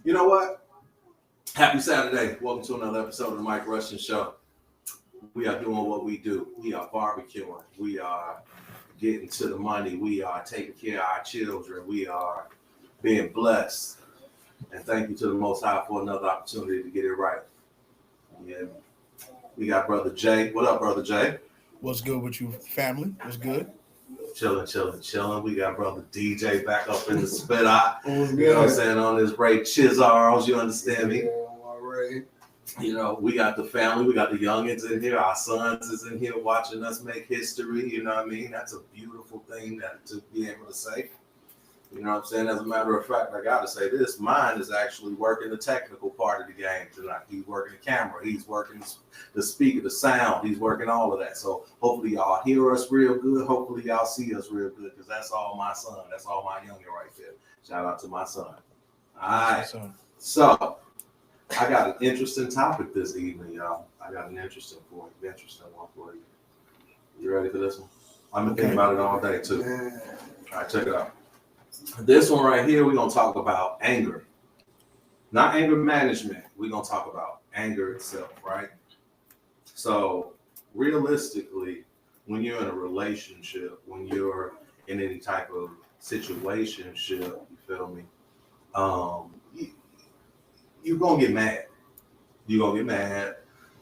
You know what? Happy Saturday. Welcome to another episode of the Mike Rushton Show. We are doing what we do. We are barbecuing. We are getting to the money. We are taking care of our children. We are being blessed. And thank you to the Most High for another opportunity to get it right. Yeah. We got Brother Jay. What up, Brother Jay? What's good with you, family? What's good? Chilling. We got Brother DJ back up in the spit out. You know what I'm saying? On this break, Chizarls, you understand me? All right. You know, we got the family, we got the youngins in here, our sons is in here watching us make history, you know what I mean? That's a beautiful thing to be able to say. You know what I'm saying? As a matter of fact, I got to say this, mine is actually working the technical part of the game tonight. He's working the camera, he's working the speaker, the sound, he's working all of that. So hopefully y'all hear us real good. Hopefully y'all see us real good because that's all my son. That's all my youngin right there. Shout out to my son. All right. So I got an interesting topic this evening, y'all. I got an interesting one for you. You ready for this one? I've been thinking about it all day too. All right, check it out. This one right here, we're going to talk about anger. Not anger management. We're going to talk about anger itself, right? So realistically, when you're in a relationship, when you're in any type of situationship, you feel me? You're going to get mad. You're going to get mad.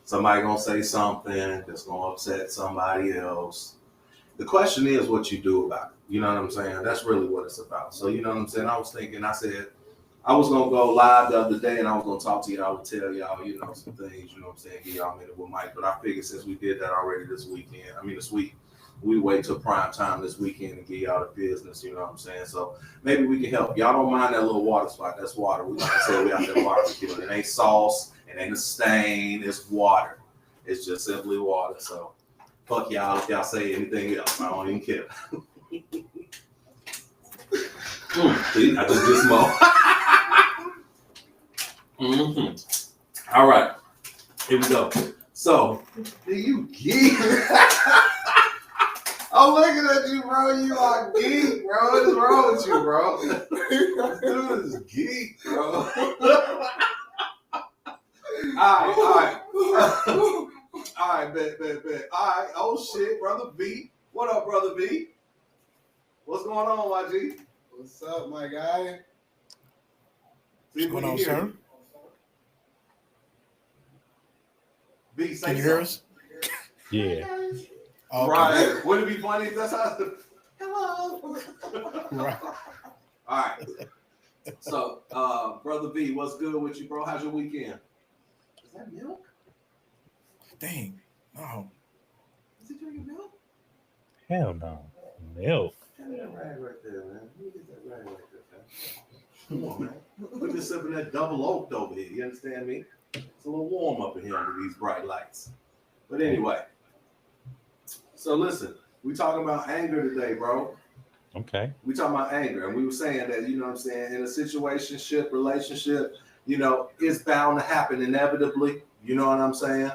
Somebody going to say something that's going to upset somebody else. The question is what you do about it. You know what I'm saying? That's really what it's about. So, you know what I'm saying? I was thinking, I said, I was going to go live the other day and I was going to talk to y'all and tell y'all, you know, some things, you know what I'm saying? Get y'all a minute with Mike. But I figured since we did that already this week, we wait till prime time this weekend and get y'all the business, you know what I'm saying? So maybe we can help. Y'all don't mind that little water spot. That's water. We like I said, we out there barbecuing. It ain't sauce. It ain't a stain. It's water. It's just simply water. So fuck y'all if y'all say anything else. I don't even care. See, I just did small. All right, here we go. So, Do you geek? I'm looking at you, bro. You are geek, bro. What is wrong with you, bro? This dude is geek, bro. All right, bet. All right, oh shit, Brother V. What up, Brother V? What's going on, YG? What's up, my guy? What's going on, sir? V, say Can you hear us? Yeah. Okay. Right. Wouldn't it be funny if that's how hello? Right. All right. So, Brother V, what's good with you, bro? How's your weekend? Is that milk? Dang. No. Is he drinking milk? Hell no. Milk. Give me that rag right there, man. Let me get that rag right there, man. Come on, man. We're just sipping that double oaked over here. You understand me? It's a little warm up in here under these bright lights. But anyway. So listen, we talking about anger today, bro. Okay. We talking about anger, and we were saying that, you know what I'm saying, in a situationship, relationship, you know, it's bound to happen inevitably. You know what I'm saying?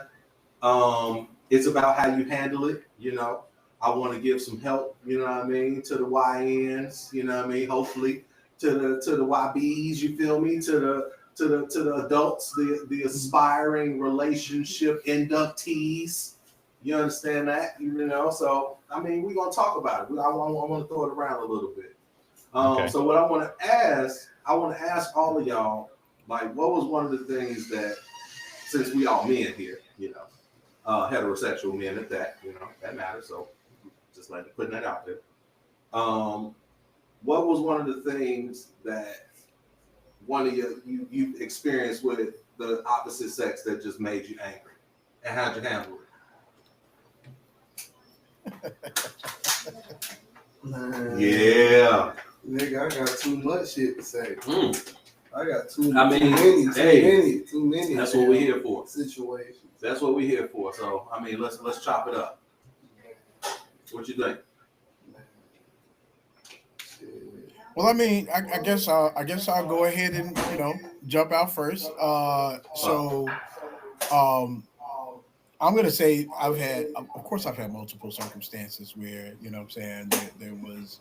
It's about how you handle it. You know, I want to give some help, you know what I mean, to the YNs, you know what I mean, hopefully to the YBs, you feel me, to the adults, the aspiring relationship inductees. You understand that? You know, so I mean, we're gonna talk about it. I want to throw it around a little bit. Okay. So what I want to ask all of y'all, like, what was one of the things that, since we all men here, you know, heterosexual men at that, you know, that matters. So just like putting that out there. What was one of the things that one of you experienced with the opposite sex that just made you angry, and how'd you handle it? Man, Yeah. nigga, I got too much shit to say. I got too many. That's what we're here for. Situations. That's what we're here for. So I mean, let's chop it up. What you think? Well, I mean, I guess I'll go ahead and jump out first. I'm gonna say I've had multiple circumstances where there was,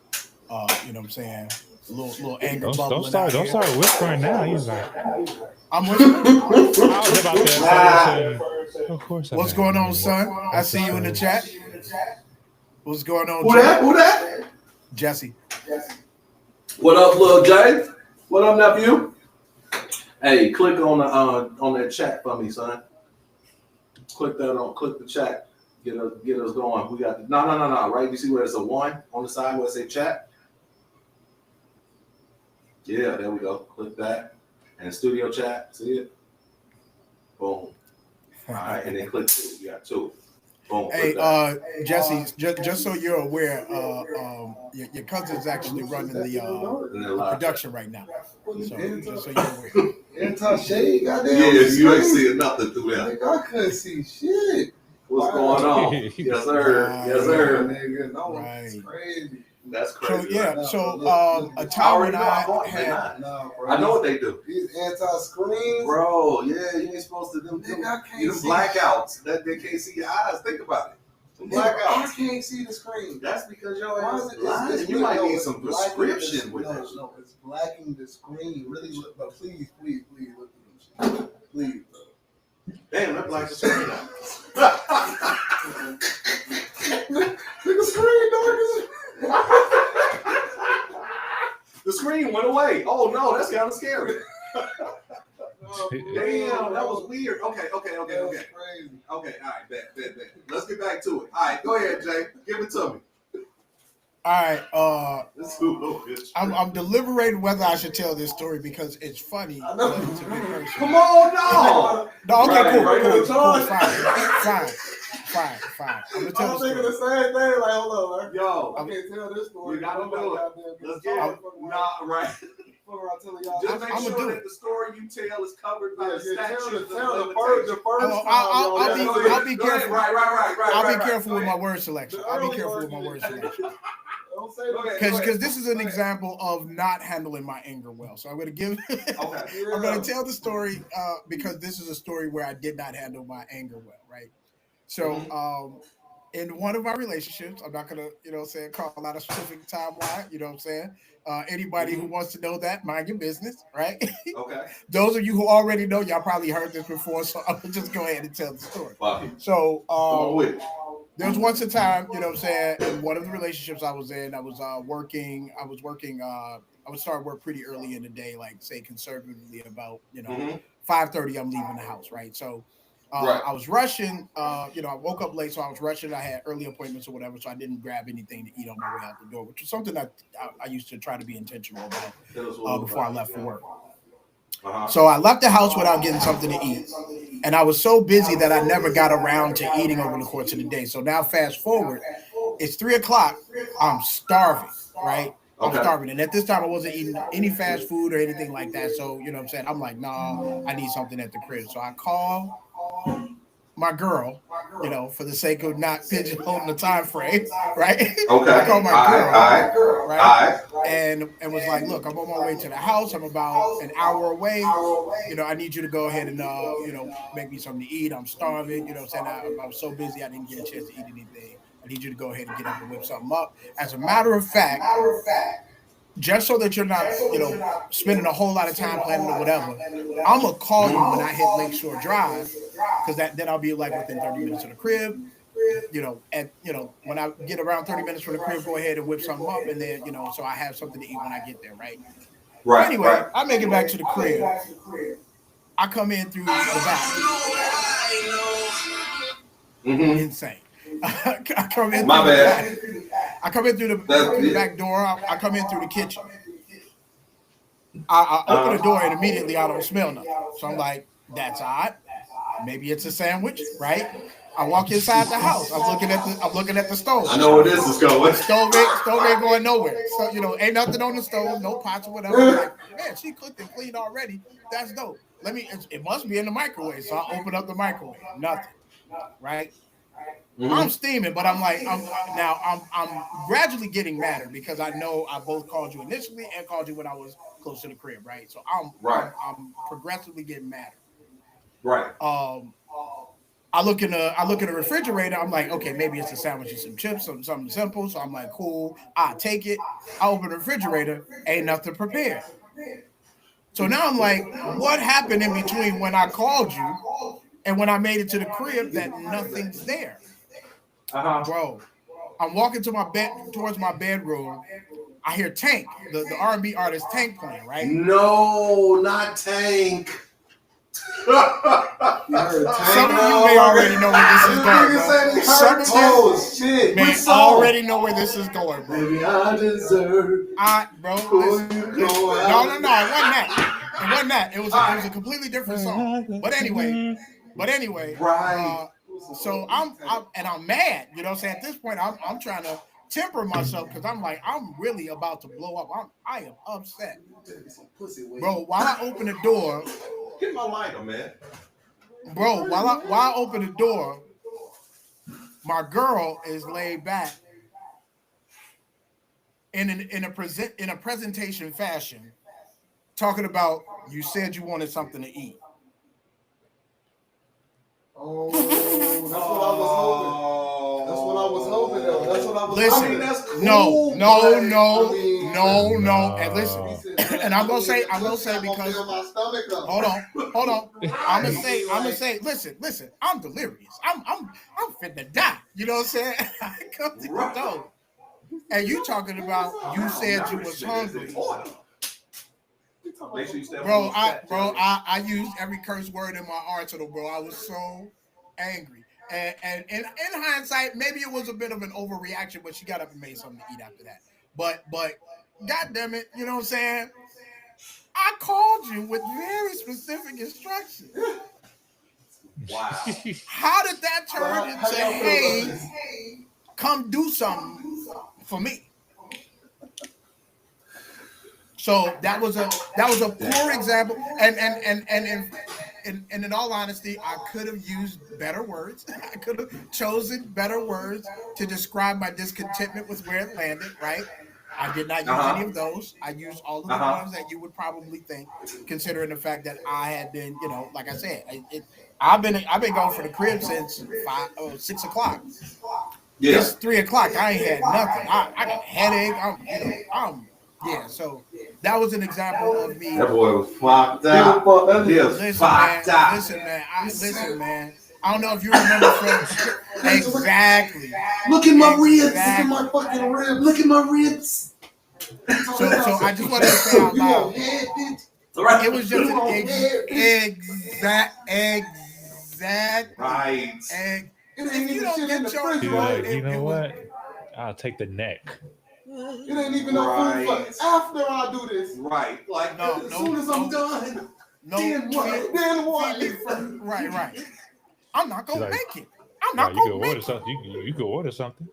little anger Don't bubbling start out here. whispering now. He's like, I'm whispering. I was about that person. Of course. What's going on, son? I see you in the chat. What's going on, Who that? Who that? Jesse? What up, little Jay? What up, nephew? Hey, click on that chat for me, son. Click the chat. Get us going. We got no. Right? You see where there's a 1 on the side where it say chat? Yeah, there we go. Click that. And studio chat. See it? Boom. All right, and then click 2. You got 2. Boom. Hey, Jesse, just so you're aware, your cousin's actually running the production right now. So just so you're aware. Anti-shade, goddamn. Yeah, you ain't seeing nothing through there. Nigga, I couldn't see shit. What's going on? Yes, sir. Yes, sir. Nigga, no, Right. it's crazy. That's So crazy. yeah, right? so a I time already when know I I'm going. had, Nah, bro. I know what they do. These anti-screens. Bro, yeah, you ain't supposed to them Nigga, I can't you them see. blackouts that they can't see your eyes. Think about it. Them Nigga, I blackouts. can't see the screen. That's because your Why ass is it? blind. You might need some prescription with that. No, it's blacking the screen. Really, but please look at them. Please, bro. Damn, that black the screen out. Nigga, screen dark as. The screen went away. Oh no, that's kind of scary. Damn, that was weird. Okay. That's crazy. Okay, all right, bet. Let's get back to it. All right, go ahead, Jay. Give it to me. all right, Let's do a little bit. I'm deliberating whether I should tell this story because it's funny. I know. but it's a good person. Come on, no. No, okay, Right, cool, right cool, to the charge. fine. I'm gonna tell I'm the thinking the story. same thing. Like, hold on, man. Yo, I can't tell this story. You gotta I'm do it. goddamn let's get get it. fucking Nah, right. around telling y'all. Just make I'ma sure do that it. the story you tell is covered by Yeah, the statutes tell of the limitations. first Oh, time, I'll y'all. be- Go ahead. I'll be Go ahead. careful. Right. I'll be right. careful Go with my ahead. word selection. The I'll be early careful word with my you word did. selection. Don't say that. Because this is an example of not handling my anger well. So I'm going to give. Okay. I'm going to tell the story because this is a story where I did not handle my anger well, right? So, in one of my relationships, I'm not going to, call out a specific timeline. You know what I'm saying? Anybody who wants to know that, mind your business, right? Okay. Those of you who already know, y'all probably heard this before, so I'm going to just go ahead and tell the story. Bobby, So, come on with it. there was once a time, you know what I'm saying, in one of the relationships I was in, I was working, I would start work pretty early in the day, like say conservatively about, 5:30, I'm leaving the house, right? So Right. I was rushing, I woke up late, so I was rushing. I had early appointments or whatever, so I didn't grab anything to eat on my way out the door, which is something that I used to try to be intentional about before I left for work. So I left the house without getting something to eat. And I was so busy that I never got around to eating over the course of the day. So now fast forward, it's 3:00. I'm starving, right? I'm starving. And at this time I wasn't eating any fast food or anything like that. So, you know what I'm saying? I'm like, nah, I need something at the crib. So I call my girl, for the sake of not pigeonholing the time frame, right? Okay. I called my girl, right? All right. And was like, look, I'm on my way to the house. I'm about an hour away. I need you to go ahead and, make me something to eat. I'm starving. You know what I'm saying? I was so busy, I didn't get a chance to eat anything. I need you to go ahead and get up and whip something up. As a matter of fact, just so that you're not, spending a whole lot of time planning or whatever, I'm going to call you when I hit Lakeshore Drive, because then I'll be like within 30 minutes of the crib. When I get around 30 minutes from the crib, go ahead and whip something up, and then, so I have something to eat when I get there, right? Right. Anyway, Right. I make it back to the crib. I come in through the back. Insane. I come in. My bad. I come in through the back door. I come in through the kitchen. I open the door and immediately I don't smell nothing. So I'm like, that's odd. Maybe it's a sandwich, right? I walk inside the house. I'm looking at the stove. I know where this is going. Stove ain't going nowhere. So ain't nothing on the stove, no pots or whatever. I'm like, man, she cooked and cleaned already. That's dope. It must be in the microwave. So I open up the microwave. Nothing. Right? I'm steaming, but I'm gradually getting madder because I know I both called you initially and called you when I was close to the crib, right? So I'm progressively getting madder. Right. I look in the refrigerator. I'm like, okay, maybe it's a sandwich and some chips, something simple. So I'm like, cool. I take it. I open the refrigerator. Ain't nothing prepared. So now I'm like, what happened in between when I called you and when I made it to the crib that nothing's there? Bro, I'm walking to towards my bedroom. I hear Tank, the R&B artist Tank playing, right? No, not Tank. Some of you may already know where this is going, bro. Some of you may already know where this is going, bro. Maybe I deserve. Bro, listen. No, it wasn't that. It wasn't that. It was a completely different song. But anyway, right. So I'm mad. You know what I'm saying? At this point, I'm trying to temper myself because I'm like, I'm really about to blow up. I am upset. Bro, while I open the door. Get my lighter, man. Bro, while I open the door, my girl is laid back in a presentation fashion, talking about you said you wanted something to eat. Oh, that's what I was hoping. That's what I was hoping, though. That's what I was hoping. I mean, that's cool, no. And listen, and I'm gonna say because hold on. I'm gonna say, listen. I'm delirious. I'm fit to die. You know what I'm saying? I come to the door, and you talking about you said you was hungry. Make sure you stay I used every curse word in my arsenal, bro. I was so angry. And in hindsight, maybe it was a bit of an overreaction, but she got up and made something to eat after that. But God damn it, you know what I'm saying? I called you with very specific instructions. Wow. How did that turn into, hey, come do something for me? So that was a poor example, and in all honesty, I could have used better words. I could have chosen better words to describe my discontentment with where it landed. Right? I did not use any of those. I used all of the ones that you would probably think, considering the fact that I had been, like I said, I've been going for the crib since 6 o'clock. Yeah. It's 3 o'clock. I ain't had nothing. I got a headache. Yeah, so that was an example of me. That boy was fucked up. Listen, man. I don't know if you remember from exactly. Look at my ribs. Look at my fucking ribs. Look at my ribs. So I just wanted to say out loud. It was just an exact. Right. If you don't get your, you know what? I'll take the neck. It ain't even no food after I do this. Right. Like, as soon as I'm done. Then what? Right. I'm not going to make it. I'm not going to make it. Something. You could order something.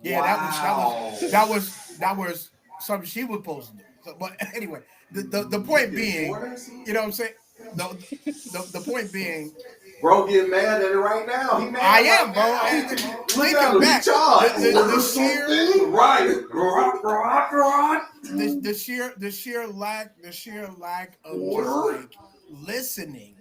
Yeah, wow. that was something she was supposed to do. So, but anyway, the point being, you know what I'm saying? The point being, bro, get mad at it right now. He mad. I am, bro. Thinking back, the sheer lack of just like listening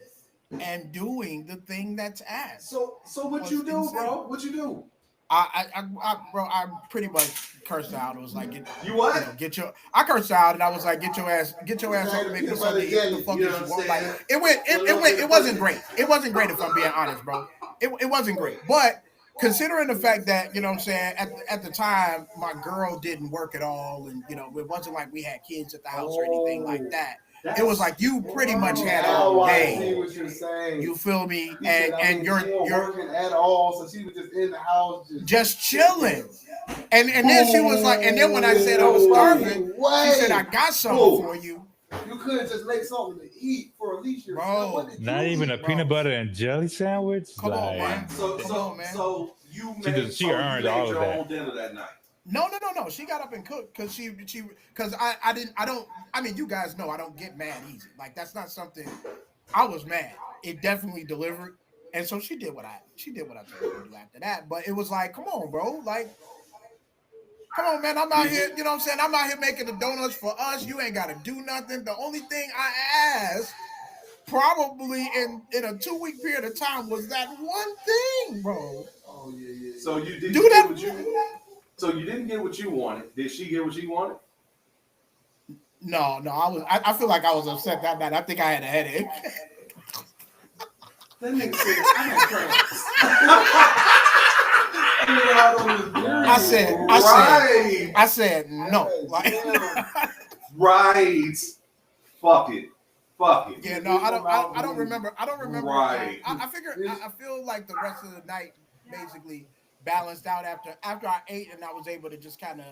and doing the thing that's asked. So what you do, bro? What you do? I pretty much cursed out. It was like, I cursed out, and I was like, get your ass up and make me something to eat. The fuck is you want? Like, it wasn't great. It wasn't great, if I'm being honest, bro. It wasn't great. But considering the fact that, you know what I'm saying, at the time, my girl didn't work at all, and, it wasn't like we had kids at the house or anything like that. It was like you pretty much had all day. I see what you're saying. You feel me? And you're working at all, so she was just in the house, just chilling. And then she was like, and then when I said I was starving, she said, I got something for you. You couldn't just make something to eat for at least yourself. Bro, not even a peanut butter and jelly sandwich. Come on, man. So you earned all of that. Own dinner that night. No. She got up and cooked because I mean, you guys know I don't get mad easy. Like, that's not something. I was mad. It definitely delivered, and so she did what I told her to do after that. But it was like, come on, bro. Like, come on, man. I'm out here. You know what I'm saying? I'm out here making the donuts for us. You ain't got to do nothing. The only thing I asked probably in a 2-week period of time was that one thing, bro. Oh yeah. So you didn't Do get that. what you. So you didn't get what you wanted. Did she get what she wanted? No. I feel like I was upset that night. I think I had a headache. That nigga said I had cramps. I said no. Like, right. Fuck it. Yeah, no, I don't remember. Right. I feel like the rest of the night basically balanced out after I ate and I was able to just kind of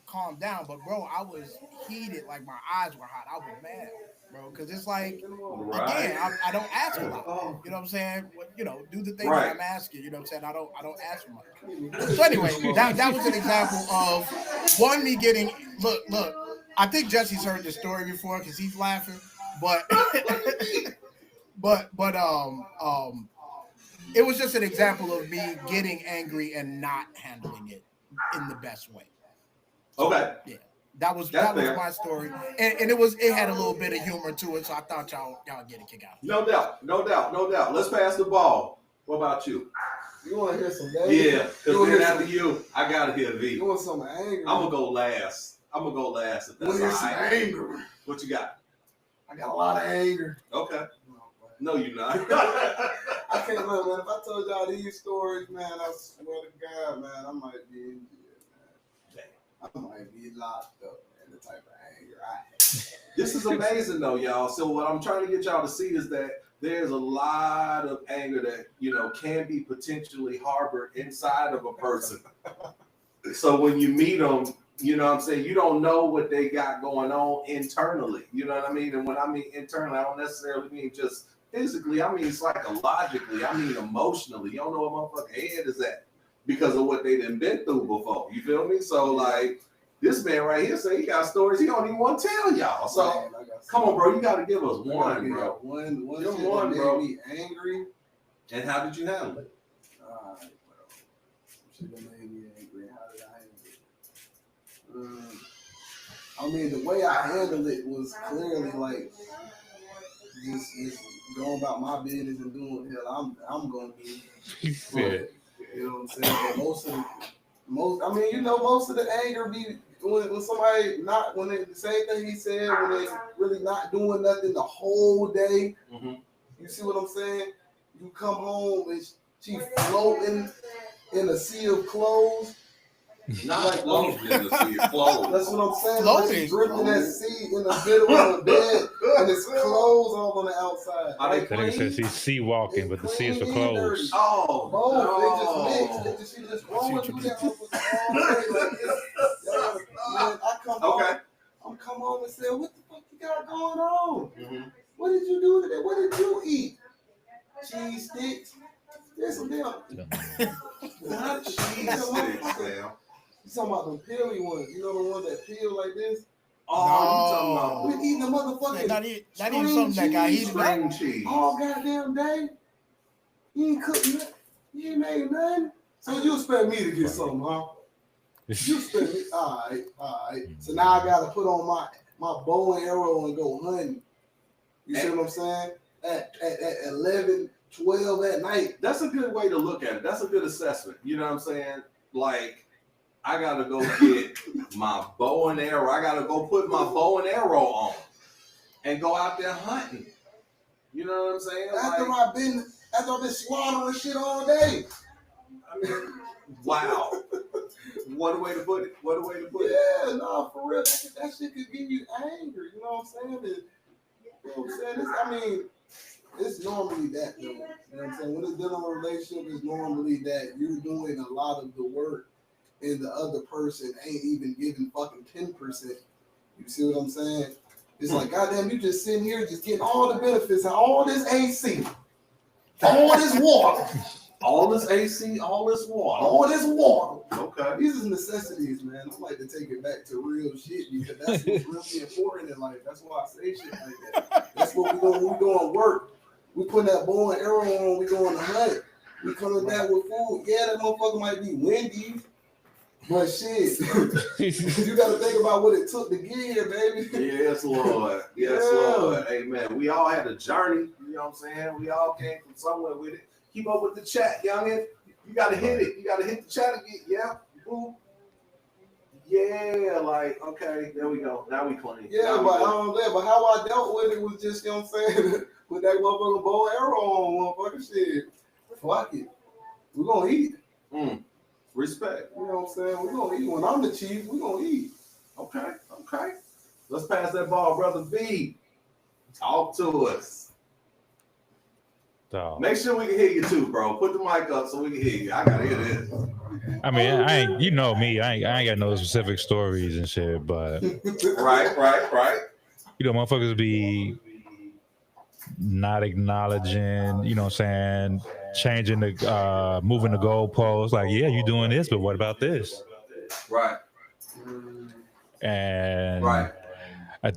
calm down. But bro, I was heated, like my eyes were hot. I was mad, bro, because it's like again, I don't ask a lot. You know what I'm saying? Do the things that I'm asking. You know what I'm saying? I don't ask for much. So anyway, that was an example of one me getting look. I think Jesse's heard this story before because he's laughing, but it was just an example of me getting angry and not handling it in the best way. So, okay. Yeah. That was my story. And it had a little bit of humor to it, so I thought y'all get a kick out. No doubt. Let's pass the ball. What about you? You want to hear some anger? Yeah, because then after you, I gotta hear V. You want some anger? I'm gonna go last. If that's all right. Anger. What you got? I got a lot of anger. Okay. No, you're not. I can't remember, man. If I told y'all these stories, man, I swear to God, man, I might be in jail, man. I might be locked up, man, the type of anger I have. This is amazing, though, y'all. So what I'm trying to get y'all to see is that there's a lot of anger that, can be potentially harbored inside of a person. So when you meet them, you know what I'm saying? You don't know what they got going on internally. You know what I mean? And when I mean internally, I don't necessarily mean just physically. I mean psychologically. I mean emotionally. You don't know what motherfucking head is at because of what they done been through before. You feel me? So, like, this man right here say he got stories he don't even want to tell y'all. So, come on, bro. You got to give us one, bro. One Give shit one, that bro. made me angry. And how did you handle it? All right, bro. Shit that made me angry. How did I handle it? I mean, the way I handled it was clearly like just going about my business and doing hell I'm gonna do. He said, You know what I'm saying? But most of the anger be when somebody when they the same thing he said when they really not doing nothing the whole day. Mm-hmm. You see what I'm saying? You come home and she floating in a sea of clothes. Not like floating in the sea of clothes. That's what I'm saying. Floating. She's drifting that sea in the middle of the bed, and it's clothes all on the outside. Are they that nigga says he's sea walking, but the sea is for Clean and clothes. Oh, Oh, they just mix. She just rolling through that motherfucker all day like this. Man, I'm come home and say, what the fuck you got going on? Mm-hmm. What did you do today? What did you eat? Cheese sticks. There's some damn. Not cheese sticks, man. You talking about the peely ones? You know the ones that peel like this? Oh, you talking about We eating the motherfucking Not even something that got heated up. string cheese? all goddamn day. You ain't cooking nothing. You ain't made nothing. So you expect me to get something, huh? You expect me? All right. So now I gotta put on my bow and arrow and go hunting. You see what I'm saying? At 11, 12 at night. That's a good way to look at it. That's a good assessment. You know what I'm saying? Like, I gotta go get my bow and arrow. I gotta go put my bow and arrow on and go out there hunting. You know what I'm saying? After I've been slaughtering shit all day. I mean, wow. What a way to put it. Yeah, no, for real. That shit could give you anger. You know what I'm saying? You know what I'm saying? It's normally that, though. You know what I'm saying? When it's dealing with a relationship, it's normally that you're doing a lot of the work and the other person ain't even giving fucking 10%. You see what I'm saying? It's like, goddamn, you just sitting here just getting all the benefits and all this AC, all this water. All this AC, all this water. All this water. Okay. These is necessities, man. I like to take it back to real shit because that's what's really important in life. That's why I say shit like that. That's what we doing when we doing work. We putting that bow and arrow on, we going to hunt. We coming back with food. Yeah, that motherfucker might be windy. But shit, you got to think about what it took to get here, baby. Yes, Lord. Yes, Yeah. Lord. Amen. We all had a journey. You know what I'm saying? We all came from somewhere with it. Keep up with the chat, youngin. You got to hit it. You got to hit the chat again. Yeah. Boom. Yeah. Like, okay. There we go. Now we clean. Yeah, but but how I dealt with it was just, you know what I'm saying, with that motherfucking bow and arrow on, motherfucking shit. Fuck it. We're going to eat. Respect. You know what I'm saying? We're going to eat. When I'm the chief, we're going to eat. Okay. Okay. Let's pass that ball, Brother B. Talk to us. Dog. Make sure we can hear you too, bro. Put the mic up so we can hear you. I gotta hear this. I mean, I ain't, you know me, I ain't got no specific stories and shit, but Right. you know, motherfuckers be not acknowledging, you know what I'm saying, changing the moving the goalposts, like, yeah, you doing this, but what about this? Right. And Right. I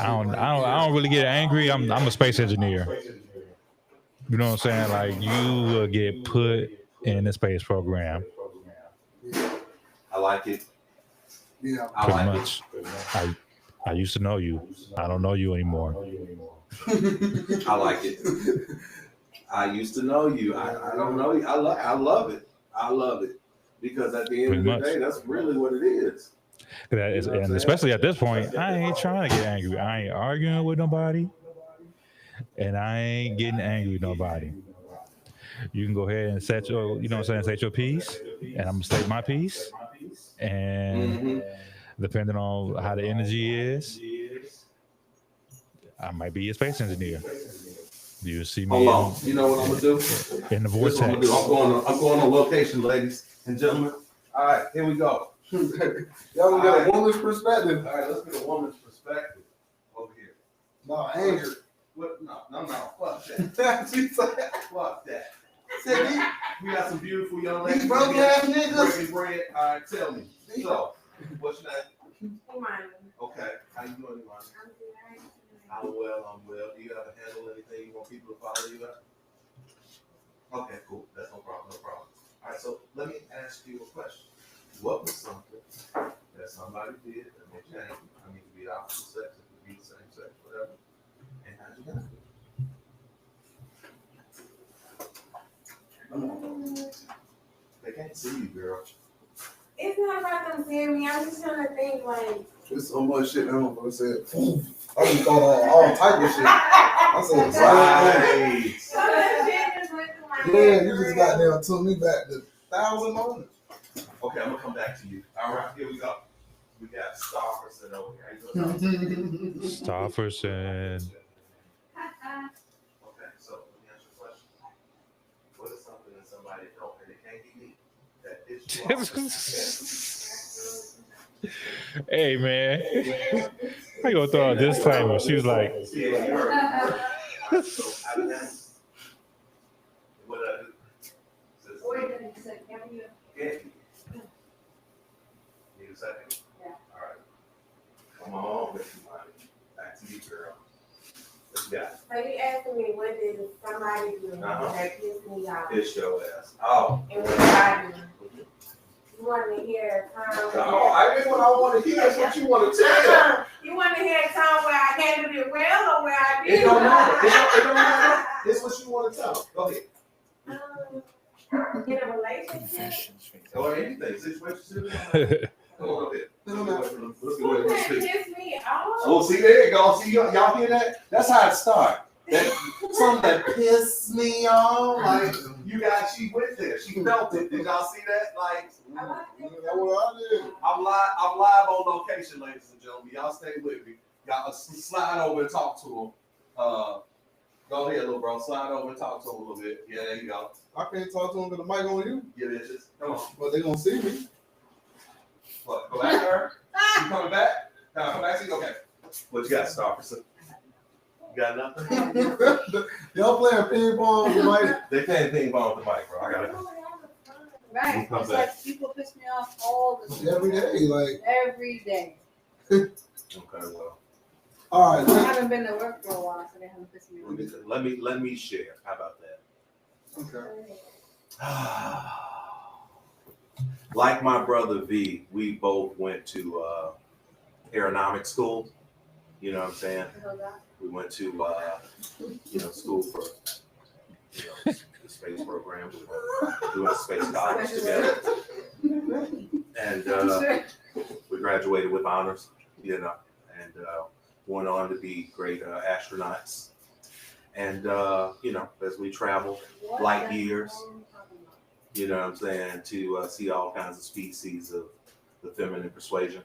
don't really get angry. I'm a space engineer. You know what I'm saying? Like, you will get put in the space program. I like it. Yeah. I Pretty like much. I used to know you. I don't know you anymore. it. I like it. I used to know you. I don't know you. I love it. I love it. Because at the end of the day, that's really what it is. And especially at this point, I ain't trying to get angry. I ain't arguing with nobody. And I ain't getting angry with nobody. You can go ahead and set your, you know what I'm saying, set your piece. And I'm going to state my piece. And depending on how the energy is, I might be a space engineer. You see me. Hold on. You know what I'm gonna do? In the This is what I'm vortex. gonna do. I'm going on location, ladies and gentlemen. All right, here we go. Y'all got a woman's perspective. All right, let's get a woman's perspective over here. No, anger. What? No. Fuck that. Fuck that. We got some beautiful young ladies. These broke ass niggas. Breaking bread. All right, tell me. So, what's your name? Imani. Okay. How you doing, Imani? I'm good. I'm well. Do you ever handle anything you want people to follow you at? Okay, cool. That's no problem. All right, so let me ask you a question. What was something that somebody did that made you angry? I mean, it could be the opposite sex, it could be the same sex, whatever. And how'd you handle it? They can't see you, girl. It's not about them seeing me. I'm just trying to think like. There's so much shit that motherfucker said. I just thought all type of shit. I said, Right. yeah, you just got there and took me back to 1,000 moments. Okay, I'm gonna come back to you. All right, here we go. We got Starperson over here. How you doing? Stofferson. Okay, so let me ask you a question. What is something that somebody don't, and it can't be me, that is Hey, man. I gonna throw a disclaimer. She was like, yeah, you heard me. All right, so how did that? What I do? Yeah. Need a second? Yeah. All right. Come on, Miss Imani. Back to you, girl. What you got? So you asking me what did somebody do that pissed me off? It's your ass. Oh. And what did I do? You want to hear a time No, I mean what I want to hear is what you want to tell. You want to hear a time where I handled it well or where I It didn't? don't matter. It don't matter. It's what you want to tell. Go ahead. In a relationship? Confessions. Or anything. Situation. Come on, go ahead. Let's go Who ahead. that pissed me off? Oh, see, there you go. See, y'all hear that? That's how it starts. Something that pissed me off. Like, she went there. She felt it. Did y'all see that? Like, That's what I did. I'm live on location, ladies and gentlemen. Y'all stay with me. Y'all slide over and talk to him. Go ahead, little bro. Slide over and talk to him a little bit. Yeah, there you go. I can't talk to them because the mic on you. Yeah, bitches. Come on. But they gonna see me. What? Go back there. You coming back? No, come back. See. Okay. What you got, Starperson? You got nothing? Y'all playing ping pong with the mic. They can't ping pong with the mic, bro. I got it. Right. Come It's back. like people piss me off all the time. Every day, like. Every day. Okay, well. All right. I haven't been to work for a while, so they haven't pissed me off. Let me share. How about that? Okay. like my brother V, we both went to aeronautics school. You know what I'm saying? We went to school for the space program. We went to space college together, and we graduated with honors. And went on to be great astronauts. And as we travel light years, you know what I'm saying, to see all kinds of species of the feminine persuasion.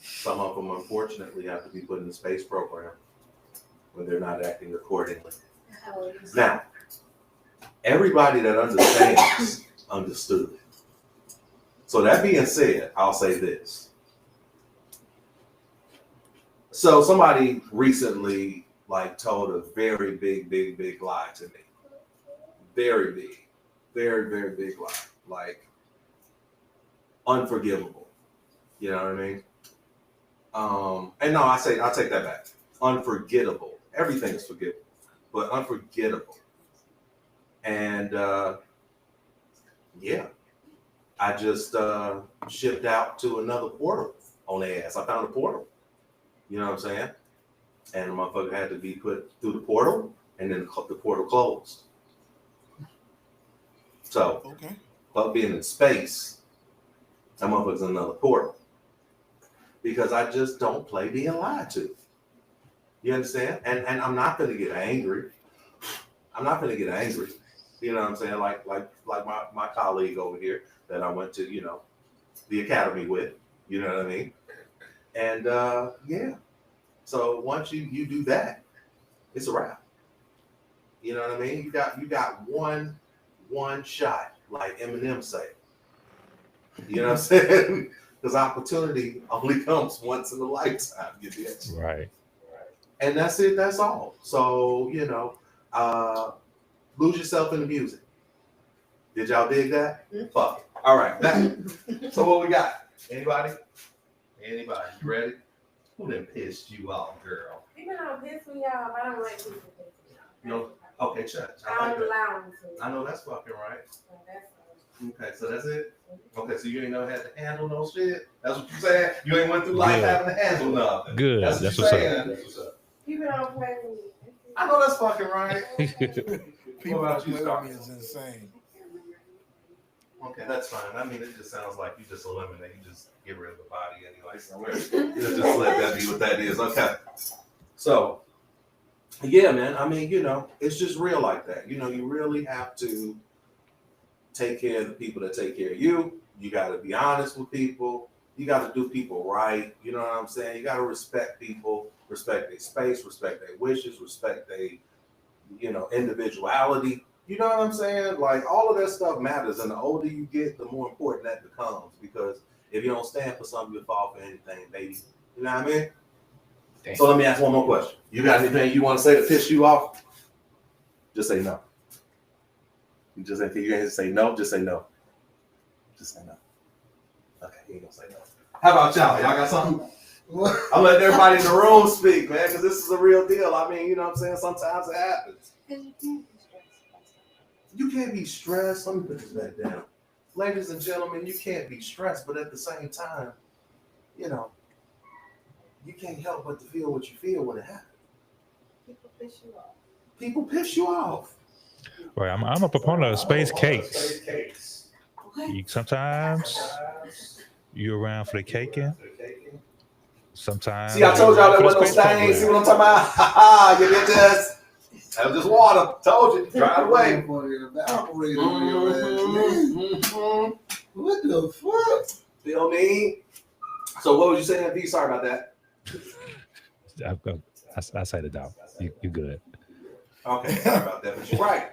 Some of them, unfortunately, have to be put in the space program when they're not acting accordingly. Now, everybody that understands understood. So that being said, I'll say this. So somebody recently told a very big lie to me. Very big. Very big lie. Unforgivable. You know what I mean? And no, I'll take that back. Unforgettable. Everything is forgivable, but unforgettable. And I just shipped out to another portal on their ass. I found a portal. You know what I'm saying? And the motherfucker had to be put through the portal, and then the portal closed. So, Okay. But being in space, that motherfucker's in another portal. Because I just don't play being lied to. You understand? And I'm not gonna get angry. I'm not gonna get angry. You know what I'm saying? Like my colleague over here that I went to, the academy with. You know what I mean? And so once you do that, it's a wrap. You know what I mean? You got one shot, like Eminem say. You know what I'm saying? Because opportunity only comes once in a lifetime. You get Right. And that's it. That's all. So lose yourself in the music. Did y'all dig that? Fuck. All right. So what we got? Anybody? You ready? Who done pissed you off, girl? People don't piss me off. I don't like people pissing me off. No. Okay, check. I don't allow them to. I know that's fucking right. So that's Okay, so that's it? Okay, so you ain't never had to handle no shit? That's what you saying? You ain't went through life having to handle nothing. Good. That's That's what what's you're up. saying. That's what's up. people don't play with me. I know that's fucking right. People about that you, play Star? with me is insane. Okay, that's fine. I mean, it just sounds like you just eliminate, you just get rid of the body anyway. So just let that be what that is. Okay. So, yeah, man. I mean, it's just real like that. You really have to take care of the people that take care of you. You got to be honest with people. You got to do people right. You know what I'm saying? You got to respect people, respect their space, respect their wishes, respect their, individuality. You know what I'm saying? Like, all of that stuff matters. And the older you get, the more important that becomes. Because if you don't stand for something, you'll fall for anything, baby. You know what I mean? Damn. So let me ask one more question. You got anything you want to say to piss you off? Just say no. You ain't say no, just say no. Just say no. Okay, he ain't gonna say no. How about y'all? Y'all got something? I'm letting everybody in the room speak, man, because this is a real deal. I mean, you know what I'm saying? Sometimes it happens. You can't be stressed. Let me put this back down. Ladies and gentlemen, you can't be stressed, but at the same time, you can't help but to feel what you feel when it happens. People piss you off. People piss you off. Right. I'm a proponent of space cakes. Space cakes. Sometimes you're around for the caking. Sometimes. See, I told y'all there you're was around no for the stains. See space what I'm talking about? Ha ha, you bitches. That was just water. Told you. Dry it away. What the fuck? Feel me? So what was you saying, V? Sorry about that. I said it down. You good. Okay, sorry about that, but you're right.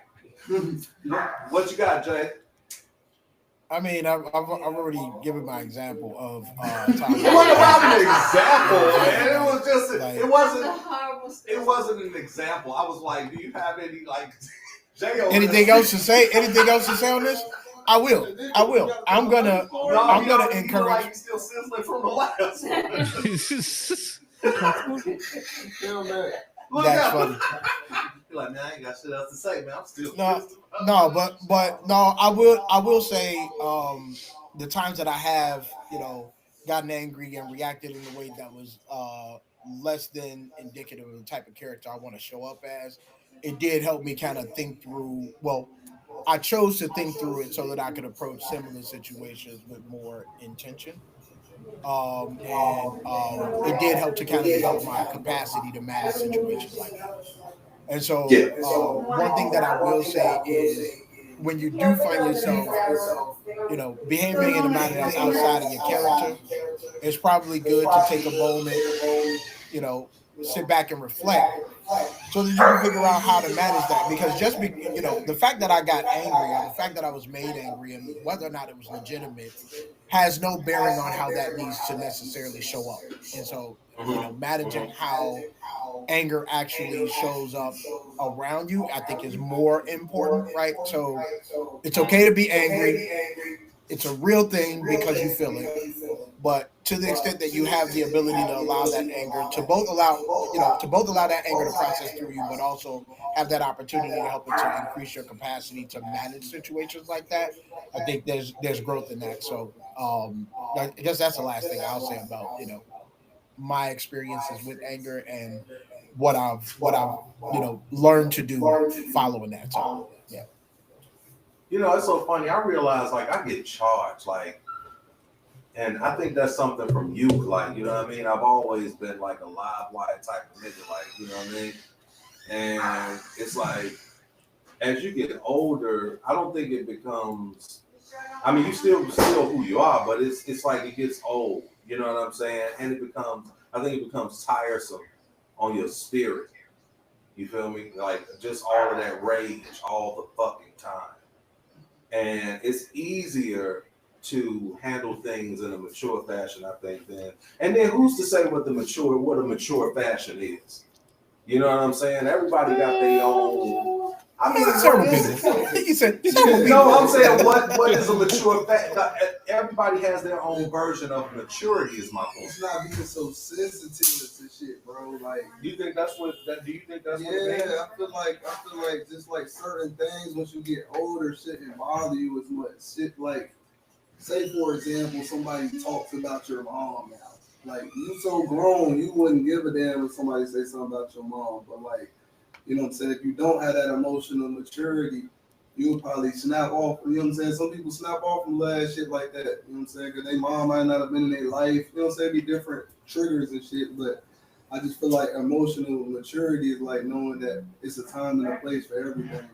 What you got, Jay? I mean, I've already given my example of It time. wasn't about an example, man. It was just Like- it wasn't an example. I was like, do you have any Jay? Anything else to say? Anything else to say on this? I will. I'm gonna encourage. Like he's still sizzling from the last one. Look That's out. funny. You're like, man, I ain't got shit else to say, man. I'm still No, pissed. No, but no, I will say the times that I have, gotten angry and reacted in a way that was less than indicative of the type of character I want to show up as, it did help me kind of think through. Well, I chose to think through it so that I could approach similar situations with more intention. It did help to kind of develop my capacity to manage situations like that. And so, one thing that I will say is when you do find yourself, behaving in a manner that's outside of your character, it's probably good to take a moment, sit back and reflect so that you can figure out how to manage that. Because the fact that I got angry or the fact that I was made angry and whether or not it was legitimate has no bearing on how that needs to necessarily show up. And so, managing how anger actually shows up around you, I think is more important, right? So it's okay to be angry. It's a real thing because you feel it. But to the extent that you have the ability to allow that anger to both allow that anger to process through you, but also have that opportunity to help it to increase your capacity to manage situations like that, I think there's growth in that. So I guess that's the last thing I'll say about my experiences with anger and what I've learned to do following that. So yeah. It's so funny. I realize like I get charged like. And I think that's something from youth, like, you know what I mean? I've always been like a live wire type of nigga, like, you know what I mean? And it's like, as you get older, I don't think it becomes, I mean, you still who you are, but it's like it gets old, you know what I'm saying? And I think it becomes tiresome on your spirit. You feel me? Like just all of that rage all the fucking time. And it's easier to handle things in a mature fashion, I think, then. And then who's to say what a mature fashion is? You know what I'm saying? Everybody got their own. I mean, you said no, I'm saying what is a mature fashion? Everybody has their own version of maturity, is my point. It's not being so sensitive to shit, bro. Like, do you think that's what it means? Yeah, I feel like just like certain things, once you get older, shouldn't bother you as much. Shit like, say for example, somebody talks about your mom now. Like, you so grown, you wouldn't give a damn if somebody say something about your mom. But like, you know what I'm saying? If you don't have that emotional maturity, you would probably snap off. You know what I'm saying? Some people snap off from last shit like that. You know what I'm saying? Because their mom might not have been in their life. You know what I'm saying? Be different triggers and shit. But I just feel like emotional maturity is like knowing that it's a time and a place for everything.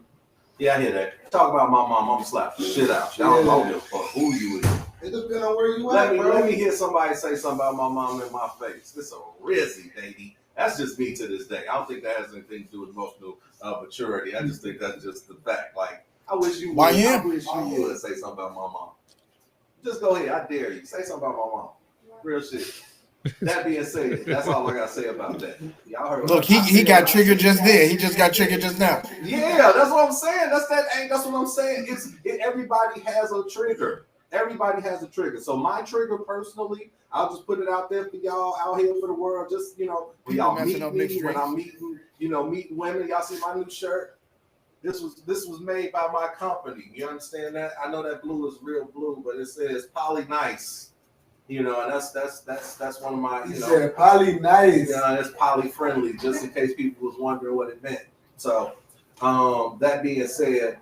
Yeah, I hear that. Talk about my mom, I'm gonna slap the shit out. Y'all don't give a fuck who you is. It depends on where you at, bro. Let me hear somebody say something about my mom in my face. It's a rizzy, baby. That's just me to this day. I don't think that has anything to do with emotional maturity. I just think that's just the fact. Like, I wish you would say something about my mom. Just go ahead. I dare you. Say something about my mom. Real shit. That being said, that's all I gotta say about that. Y'all heard. Look, he got triggered just there. He just got triggered just now. Yeah, that's what I'm saying. That's what I'm saying. Everybody has a trigger. Everybody has a trigger. So my trigger personally, I'll just put it out there for y'all out here for the world. Just, when y'all meet me, when I'm meeting, meeting women, y'all see my new shirt. This was made by my company. You understand that? I know that blue is real blue, but it says Poly Nice. And that's one of my, You said Poly Nice. It's poly friendly, just in case people was wondering what it meant. So, that being said,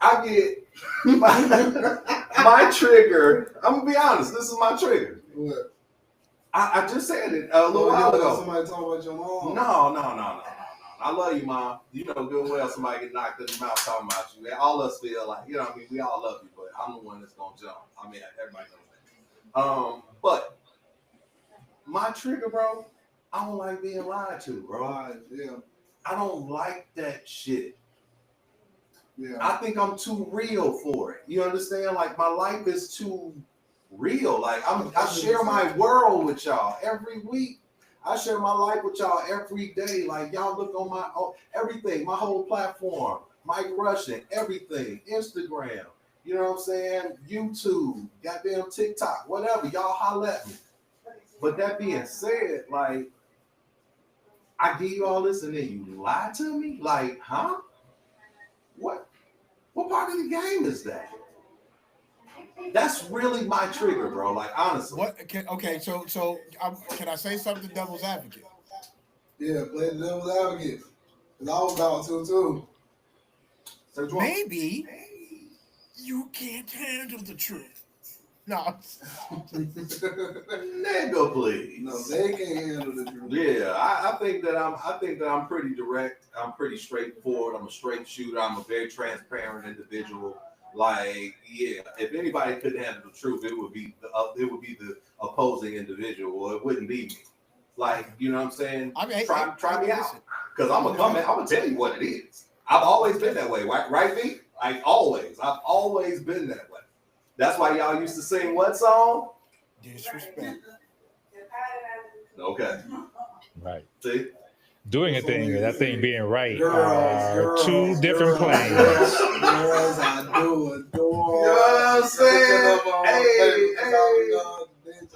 I get my trigger. I'm gonna be honest. This is my trigger. What? I just said it a little while ago. Somebody talking about your mom. No. I love you, Mom. You know good and well somebody get knocked in the mouth talking about you. All of us feel like, you know what I mean? We all love you, but I'm the one that's gonna jump. I mean, everybody knows that. But my trigger, bro, I don't like being lied to, bro. Yeah. I don't like that shit. Yeah. I think I'm too real for it. You understand? Like, my life is too real. Like, I share my world with y'all every week. I share my life with y'all every day. Like, y'all look on my everything, my whole platform, Mike Russian, everything, Instagram, you know what I'm saying? YouTube, goddamn TikTok, whatever. Y'all holler at me. But that being said, like, I give you all this and then you lie to me? Like, huh? What part of the game is that? That's really my trigger, bro. Like honestly. So can I say something, devil's advocate? Yeah, play the devil's advocate. Cause I was about to too. Maybe you can't handle the truth. No. Nigga, please. No, they can't handle the truth. Yeah, I think that I'm pretty direct. I'm pretty straightforward. I'm a straight shooter. I'm a very transparent individual. Like, yeah, if anybody couldn't handle the truth, it would be the opposing individual. It wouldn't be me. Like, you know what I'm saying? I mean, try me out, because I'm gonna tell you what it is. I've always been that way, right, V? I've always been that way. That's why y'all used to sing what song? Disrespect. Okay. Right. See? Doing a thing and that thing being right Girls, are two different planes. Girls, I do adore. You know what I'm saying? Hey,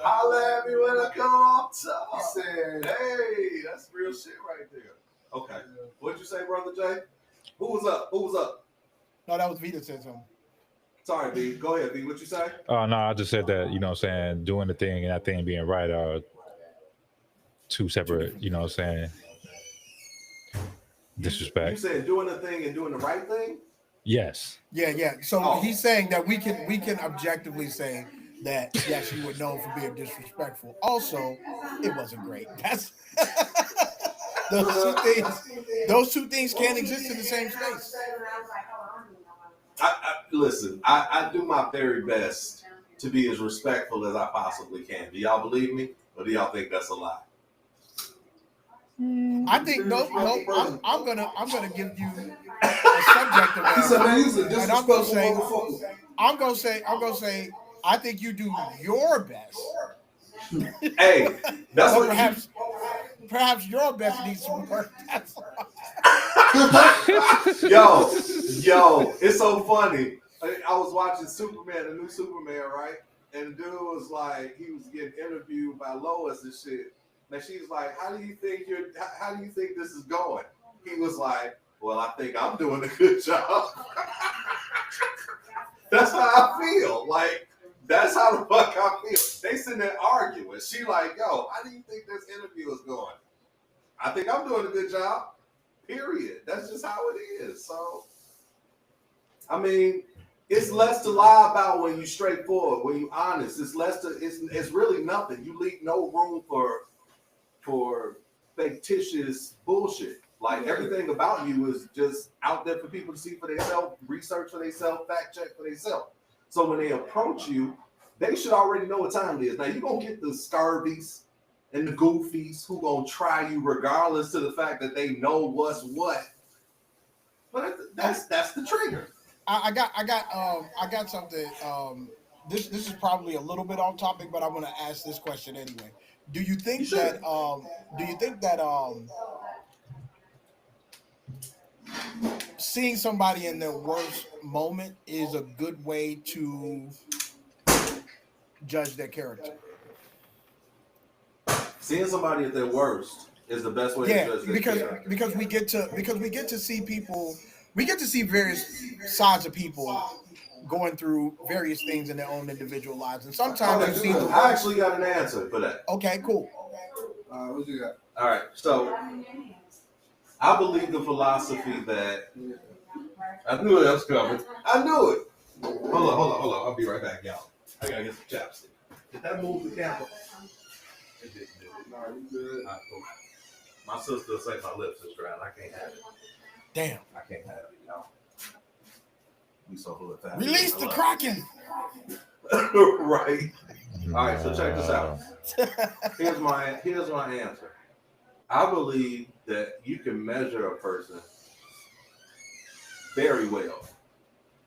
holla at me when I come off top. He said, Hey, that's real shit right there. Okay. What'd you say, Brother Jay? Who was up? No, that was V that said something. Sorry, B. Go ahead, B. What you say? Oh no, I just said that, you know what I'm saying, doing the thing and that thing being right are two separate, you know what I'm saying, disrespect. You said doing the thing and doing the right thing? Yes. Yeah. So Oh. he's saying that we can objectively say that yes, you were known for being disrespectful. Also, it wasn't great. That's those two things can't exist in the same space. Listen, I do my very best to be as respectful as I possibly can. Do y'all believe me? Or do y'all think that's a lie? I think no. I'm gonna give you a subjective he said, man, he's a answer, and I'm gonna disrespectful say, motherfucker. I think you do your best. Hey, that's Or what perhaps your best needs some work. That's all. Yo, it's so funny. I was watching Superman, the new Superman, right? And the dude was like, he was getting interviewed by Lois and shit. And she's like, how do you think this is going? He was like, well, I think I'm doing a good job. That's how I feel. Like, that's how the fuck I feel. They sitting there arguing. She like, yo, how do you think this interview is going? I think I'm doing a good job. Period. That's just how it is. So, I mean, it's less to lie about when you're straightforward, when you're honest. It's really nothing. You leave no room for fictitious bullshit. Like everything about you is just out there for people to see for themselves, research for themselves, fact check for themselves. So when they approach you, they should already know what time it is. Now you're gonna get the scurvies and the goofies who gonna try you regardless to the fact that they know what's what. But that's the trigger. I got something. This is probably a little bit off topic, but I'm gonna ask this question anyway. Do you think that seeing somebody in their worst moment is a good way to judge their character? Seeing somebody at their worst is the best way to judge their character. because we get to see people, we get to see various sides of people going through various things in their own individual lives, and sometimes you see the I actually got an answer for that. Okay, cool. What you got? All right, so I believe the philosophy that I knew it was coming. I knew it. Hold on. I'll be right back, y'all. I gotta get some chapstick. Did that move the camera? It didn't do it. No, you good. All right, cool. My sister say my lips is dry. I can't have it. Damn. I can't have it, y'all. We so full of fat. Release the Kraken. Right. All right, so check this out. Here's my answer. I believe that you can measure a person very well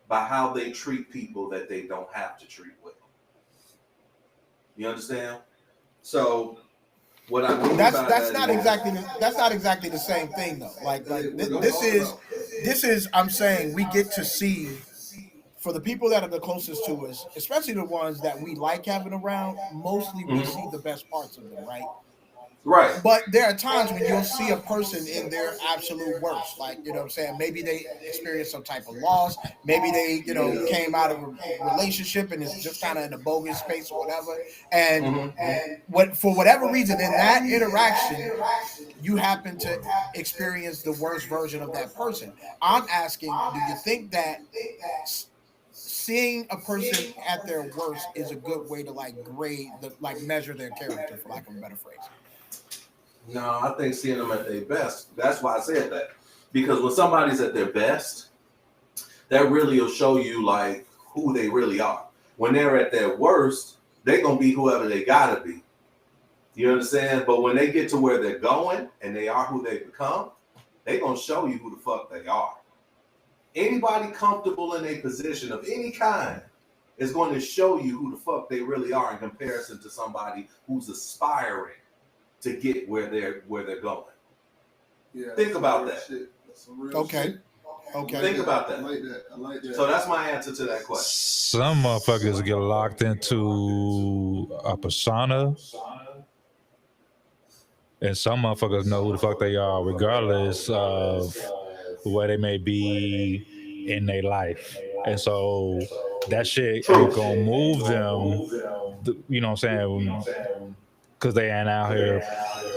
by how they treat people that they don't have to treat well. You understand? So what I mean that's not exactly the same thing though. Like this is I'm saying we get to see, for the people that are the closest to us, especially the ones that we like having around, mostly we see the best parts of them, right? Right. But there are times when you'll see a person in their absolute worst. Like, you know what I'm saying? Maybe they experienced some type of loss. Maybe they, you know, came out of a relationship and is just kind of in a bogus space or whatever. And for whatever reason, in that interaction, you happen to experience the worst version of that person. I'm asking, do you think that seeing a person at their worst is a good way to like grade, measure their character, for lack of a better phrase? No, I think seeing them at their best. That's why I said that. Because when somebody's at their best, that really will show you like who they really are. When they're at their worst, they're gonna be whoever they gotta be. You understand? But when they get to where they're going and they are who they become, they're gonna show you who the fuck they are. Anybody comfortable in a position of any kind is going to show you who the fuck they really are in comparison to somebody who's aspiring to get where they're going. Yeah, think about that. Okay. Think about that. I like that. So that's my answer to that question. Some motherfuckers get locked into a persona, and some motherfuckers know who the fuck they are, regardless of where they may be in their life. And so that shit ain't gonna move them, you know what I'm saying? Because they ain't out here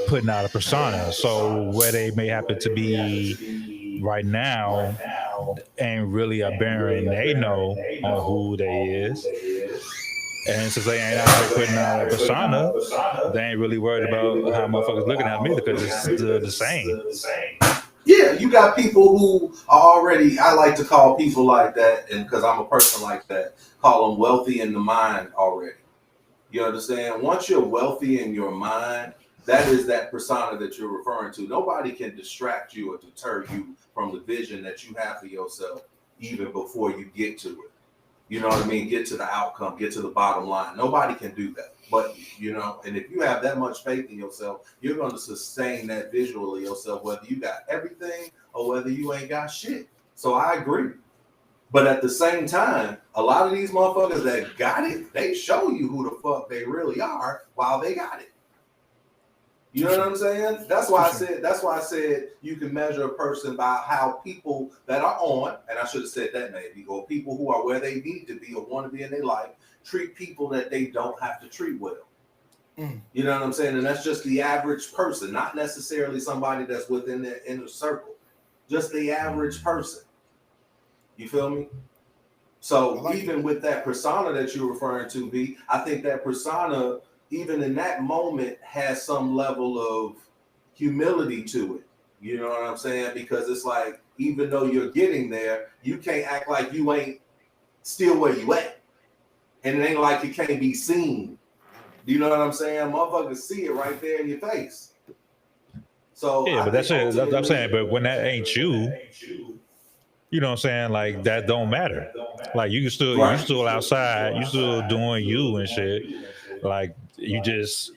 putting out a persona. So where they may happen to be right now ain't really a bearing they know on who they is. And since they ain't out here putting out a persona, they ain't really worried about how motherfuckers looking at me because it's the same. Yeah, you got people who are already, I like to call people like that, and because I'm a person like that, call them wealthy in the mind already. You understand? Once you're wealthy in your mind, that is that persona that you're referring to. Nobody can distract you or deter you from the vision that you have for yourself even before you get to it. You know what I mean? Get to the outcome, get to the bottom line. Nobody can do that. But, you know, and if you have that much faith in yourself, you're going to sustain that visual of yourself, whether you got everything or whether you ain't got shit. So I agree. But at the same time, a lot of these motherfuckers that got it, they show you who the fuck they really are while they got it. You know what I'm saying? That's why I said you can measure a person by how people that are on, and I should have said that maybe, or people who are where they need to be or want to be in their life, treat people that they don't have to treat well. You know what I'm saying? And that's just the average person, not necessarily somebody that's within their inner circle, just the average person. You feel me? So even with that persona that you're referring to, B, I think that persona, even in that moment, has some level of humility to it. You know what I'm saying? Because it's like, even though you're getting there, you can't act like you ain't still where you at. And it ain't like it can't be seen. You know what I'm saying? Motherfuckers see it right there in your face. So yeah, but that's it. I'm saying, but when that ain't you, you know what I'm saying? Like that don't matter. Like you still outside, you still doing you and shit. Like you just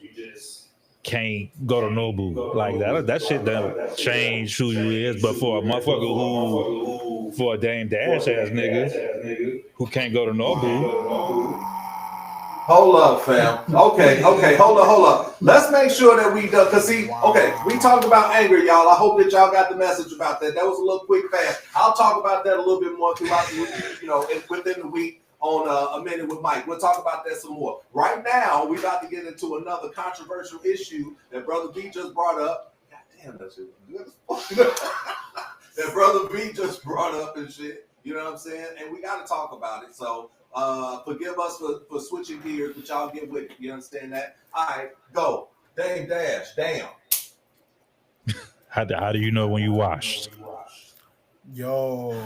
can't go to Nobu. Like that shit don't change who you is. But for a motherfucker for a Dame Dash ass nigga who can't go to Nobu. Hold up, fam. Okay, hold up. Let's make sure that we done, cause see, okay, we talked about anger, y'all. I hope that y'all got the message about that. That was a little quick fast. I'll talk about that a little bit more throughout the week, you know, within the week on A Minute with Mike. We'll talk about that some more. Right now, we're about to get into another controversial issue that Brother B just brought up. God damn, that shit was good. That Brother B just brought up and shit. You know what I'm saying? And we got to talk about it. So forgive us for switching gears, but y'all get with it. You understand that? All right, go. Dame Dash, damn. How do you know when you washed? Yo.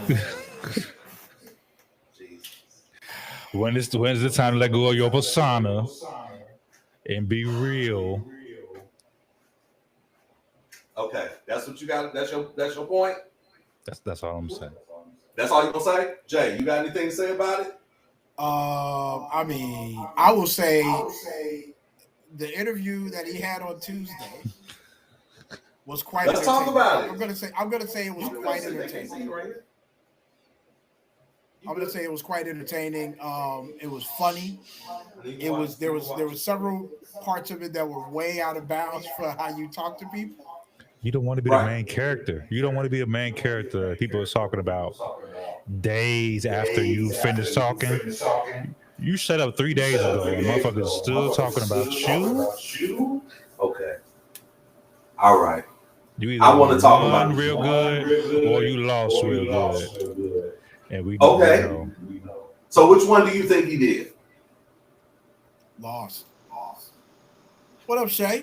When's the time to let go of your persona and be real? Okay, that's what you got. That's your point. That's all I'm saying. That's all you gonna say, Jay? You got anything to say about it? I mean, I will say the interview that he had on Tuesday was quite. Let's talk about it. I'm gonna say it was quite entertaining. I'm gonna say it was quite entertaining. It was funny. There was several parts of it that were way out of bounds for how you talk to people. You don't want to be the main character. You don't want to be the main character people are talking about days after you finish talking. You set up 3 days ago and motherfuckers still talking about you. Okay. All right. You either I want to talk won about real good or you lost real good. And we Okay. know. So which one do you think he did? Lost. What up, Shay?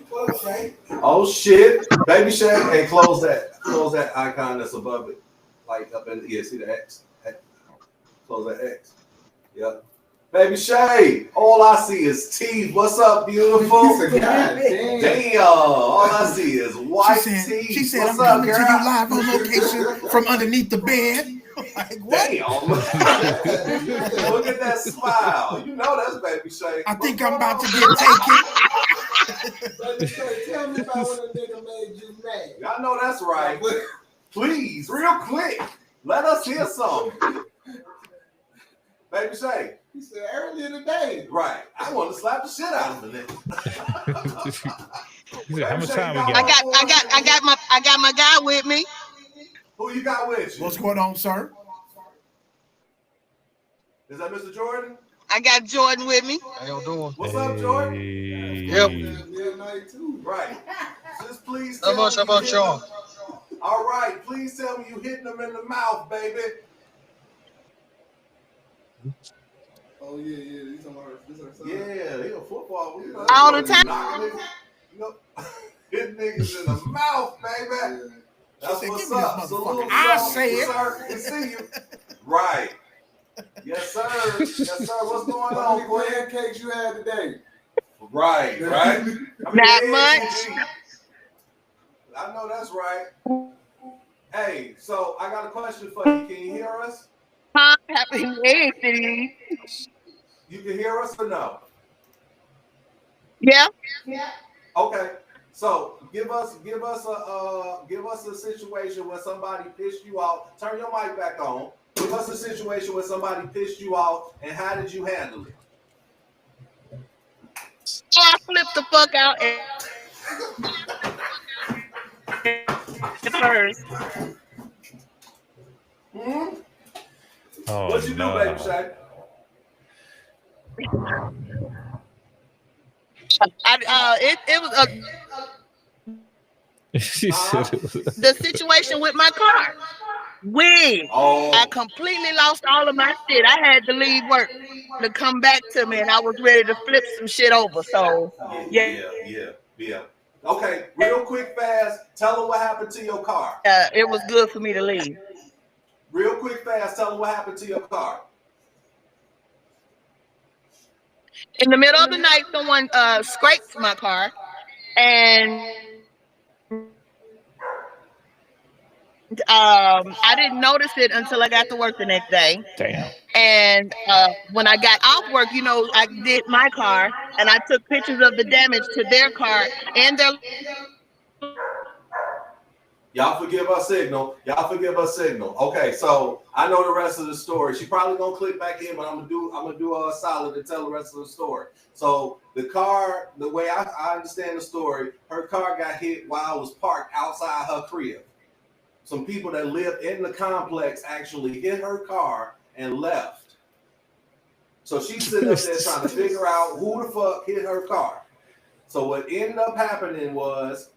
Oh shit, baby Shay, hey, close that icon that's above it, like up in see the X. Close that X. Yep. Baby Shay, all I see is teeth. What's up, beautiful? Damn, all I see is white teeth. She said, What's I'm up, coming girl? to you live on location from underneath the bed. Like, what? Damn. Look at that smile. You know that's baby Shay. I think I'm about to get taken. Baby Shay, tell me about when a nigga made you mad. Y'all know that's right. Please, real quick, let us hear something. Baby Shay. He said earlier today. Right. I want to slap the shit out of him. He said, how much time we got? I got my guy with me. Who you got with you? What's going on, sir? Is that Mr. Jordan? I got Jordan with me. How y'all doing? What's up, Jordan? Yep. Midnight too. Right. Just please How tell much me about you y'all? hit them. All right. Please tell me you hitting them in the mouth, baby. Oh yeah. This her son. Yeah, he a football. You know, All the time. knocking niggas, you know, hitting niggas in the mouth, baby. That's She said, what's "Give me this up. motherfucker." Salute, I y'all. say it. Sir, can see you. Right. Yes, sir. Yes, sir. What's going How on, many Quinn? pancakes you had today? Right. Right. I mean, Not eggs much. you eat. I know that's right. Hey, so I got a question for you. Can you hear us? Huh? Happy Wednesday. You can hear us or no? Yeah. Okay. So give us a situation where somebody pissed you off. Turn your mic back on. Give us a situation where somebody pissed you off, and how did you handle it? I flipped the fuck out at first. Hmm? Oh, What you do, baby Shay? It was She said it was- the situation with my car. I Oh, completely lost all of my shit. I had to leave work to come back to me, and I was ready to flip some shit over. So yeah. Okay, real quick, fast. Tell them what happened to your car. it was good for me to leave. Real quick, fast. Tell them what happened to your car. In the middle of the night, someone scraped my car, and I didn't notice it until I got to work the next day. Damn. And when I got off work, I did my car, and I took pictures of the damage to their car and their. Y'all forgive our signal. Okay, so I know the rest of the story. She probably gonna click back in, but I'm gonna do a solid and tell the rest of the story. So the car, the way I understand the story, her car got hit while it was parked outside her crib. Some people that lived in the complex actually hit her car and left. So she's sitting up there trying to figure out who the fuck hit her car. So what ended up happening was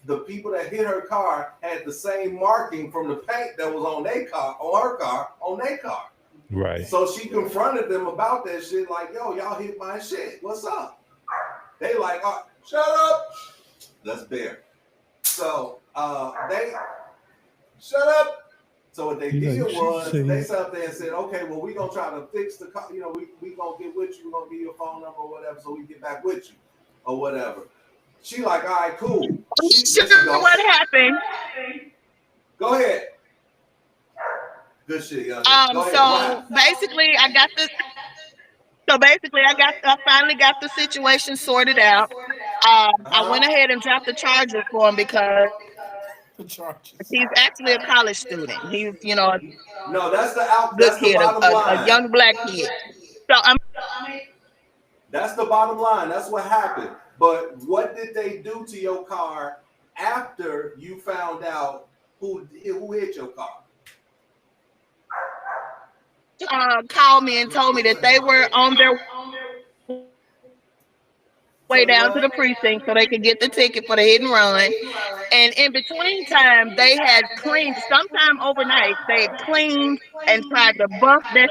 the people that hit her car had the same marking from the paint that was on their car. Right. So she confronted them about that shit, like, yo, y'all hit my shit. What's up? They like, oh, shut up. That's Bear. So they shut up. So what they did was they sat up there and said, okay, well, we're gonna try to fix the car, we gonna get with you, we're gonna give you a phone number or whatever, so we get back with you or whatever. She like, all right, cool. What happened? Go ahead. Good shit, young. So basically, I finally got the situation sorted out. I went ahead and dropped the charger for him because Charges. He's actually a college student. He's, you know, a No, that's the good that's the kid, bottom a line. young black kid. So I'm That's the bottom line. That's what happened. But what did they do to your car after you found out who hit your car? called me and told me that they were on their way down to the precinct so they could get the ticket for the hit and run. And in between time, they had cleaned, sometime overnight, they had cleaned and tried to buff that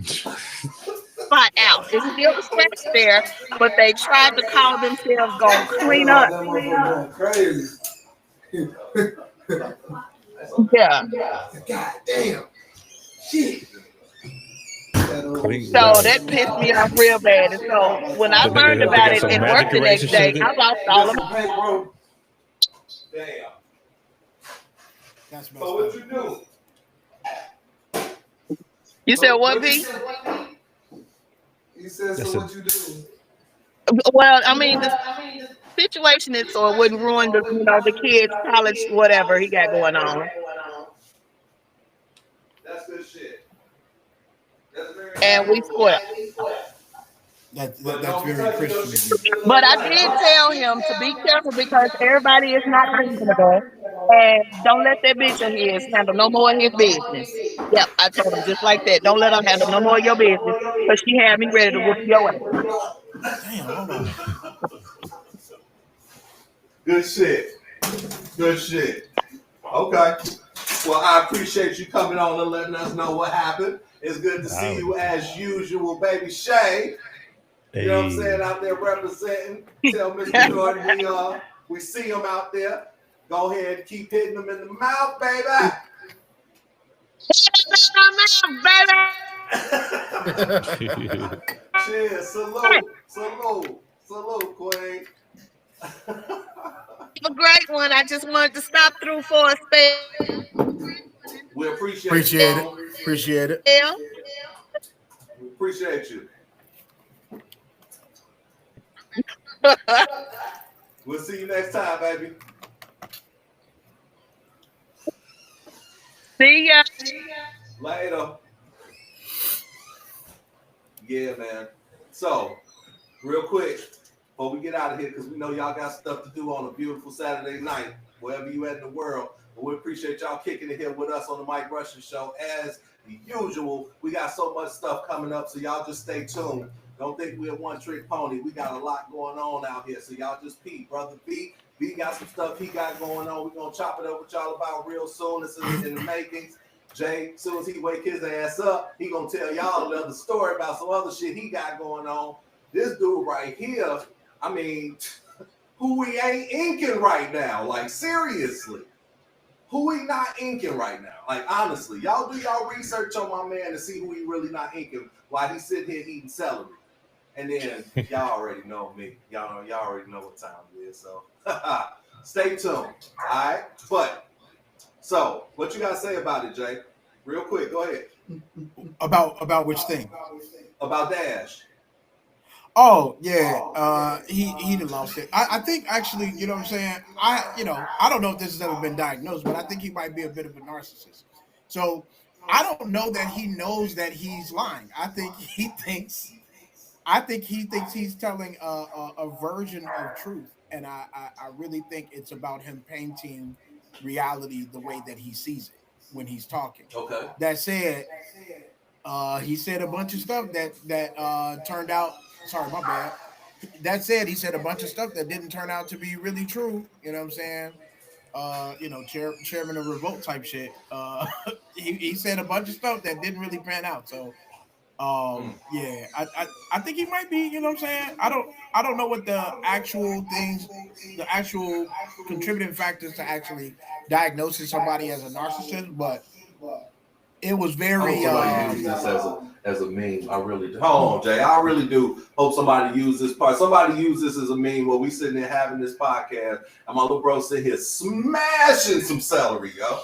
spot out. It's still a scratch there, but they tried to call themselves going to clean up. That motherfucker going crazy. Yeah. God damn. Shit. So that pissed me off real bad. And so when I learned about it and worked the next day, I lost all of my. Damn. That's messed So what up. you do? You said what, B? He said, That's so a- what you do? Well, I mean, the situation is so it wouldn't ruin the, you know, the kids' college, whatever he got going on. That's good shit. That's very And we split. That's very Christian of you. But I did tell him to be careful because everybody is not reasonable. And don't let that bitch of his handle no more of his business. Yep, I told him just like that. Don't let her handle no more of your business. Because she had me ready to whoop your ass. Damn, hold on. Good shit. Good shit. Okay. Well, I appreciate you coming on and letting us know what happened. It's good to see you as usual, baby Shay. You know what I'm saying? Out there representing. Tell Mr. Jordan we see him out there. Go ahead and keep hitting him in the mouth, baby. Cheers. Salute, Queen. A great one. I just wanted to stop through for a spell. We appreciate Appreciate you. it. Appreciate it. We appreciate you. We'll see you next time, baby. See ya. Later. Yeah, man. So, real quick, before we get out of here, because we know y'all got stuff to do on a beautiful Saturday night, wherever you at in the world. But we appreciate y'all kicking it here with us on the Mike Rushing Show. As usual, we got so much stuff coming up, so y'all just stay tuned. Don't think we're a one-trick pony. We got a lot going on out here, so y'all just peep. Brother B got some stuff he got going on. We're going to chop it up with y'all about real soon. This is in the makings. Jay, as soon as he wake his ass up, he going to tell y'all another story about some other shit he got going on. This dude right here, I mean, who we ain't inking right now? Like, seriously. Who he not inking right now? Like, honestly, y'all do y'all research on my man to see who he really not inking while he's sitting here eating celery. And then y'all already know me. Y'all already know what time it is. So stay tuned. All right. But so what you gotta say about it, Jay? Real quick, go ahead. About which thing? About Dash. Oh yeah, he done lost it. I think actually, you know what I'm saying. I don't know if this has ever been diagnosed, but I think he might be a bit of a narcissist. So I don't know that he knows that he's lying. I think he thinks he's telling a version of truth, and I really think it's about him painting reality the way that he sees it when he's talking. Okay. That said, he said a bunch of stuff that turned out. Sorry, my bad. That said, he said a bunch of stuff that didn't turn out to be really true. You know what I'm saying? Chairman of revolt type shit. He said a bunch of stuff that didn't really pan out. So, yeah, I think he might be. You know what I'm saying? I don't know what the actual contributing factors to actually diagnosing somebody as a narcissist, but it was very. Use this as a meme. I really do. Hold on, Jay. I really do hope somebody use this part. Somebody use this as a meme while we sitting there having this podcast, and my little bro sitting here smashing some celery, yo.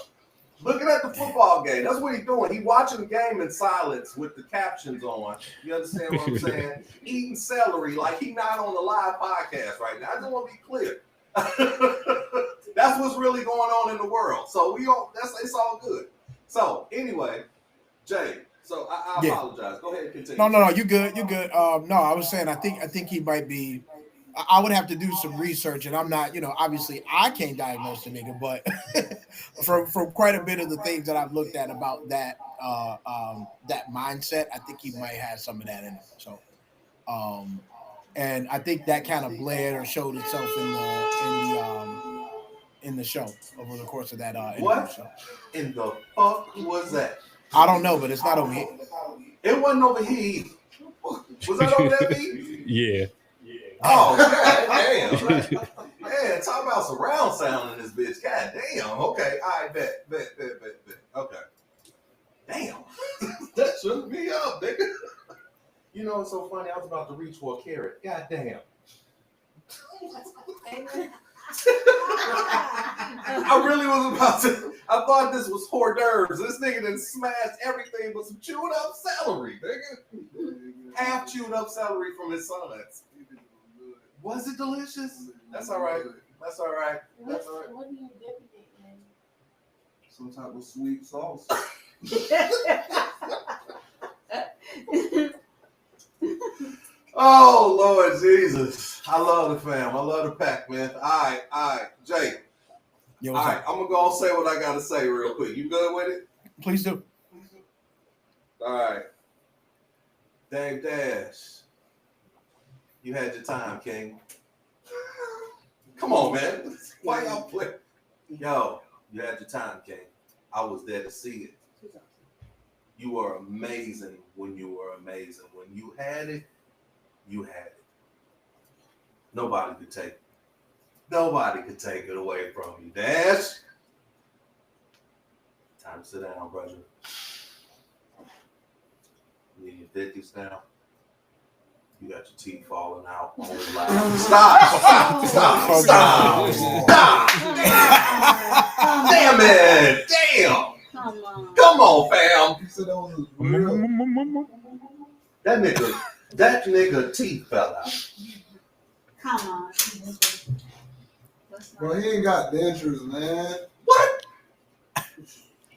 Looking at the football game. That's what he's doing. He watching the game in silence with the captions on. You understand what I'm saying? Eating celery like he not on the live podcast right now. I just want to be clear. That's what's really going on in the world. So it's all good. So anyway, Jay. So I apologize. Go ahead and continue. No, you good. No, I was saying I think he might be. I would have to do some research, and I'm not, obviously I can't diagnose the nigga, but from quite a bit of the things that I've looked at about that that mindset, I think he might have some of that in him. So, and I think that kind of bled or showed itself in the show over the course of that. What show. In the fuck was that? I don't know, but it's not over here. It wasn't over here. Was that over there? Yeah. Oh, god damn. Man, talk about surround sound in this bitch. God damn. Okay. All right, bet. Okay. Damn. That shouldn't be up, nigga. You know what's so funny? I was about to reach for a carrot. God damn. I really was about to. I thought this was hors d'oeuvres. This nigga done smashed everything but some chewed up celery, nigga. Half chewed up celery from his sons. Was it delicious? That's all right. That's all right. That's all right. What do you dip it in? Some type of sweet sauce. Oh, Lord Jesus. I love the fam. I love the pack, man. All right. Jay. Yo, All right. I'm going to go and say what I got to say real quick. You good with it? Please do. All right. Dave Dash. You had your time, King. Come on, man. Why y'all play? Yo, you had your time, King. I was there to see it. You were amazing when you were amazing. When you had it, you had it. Nobody could take it. Nobody could take it away from you. Dash. Time to sit down, brother. You need your 50s now. You got your teeth falling out. Stop! Damn it! Damn! Come on, fam! That nigga teeth fell out. Come on. Bro, he ain't got dentures, man. What?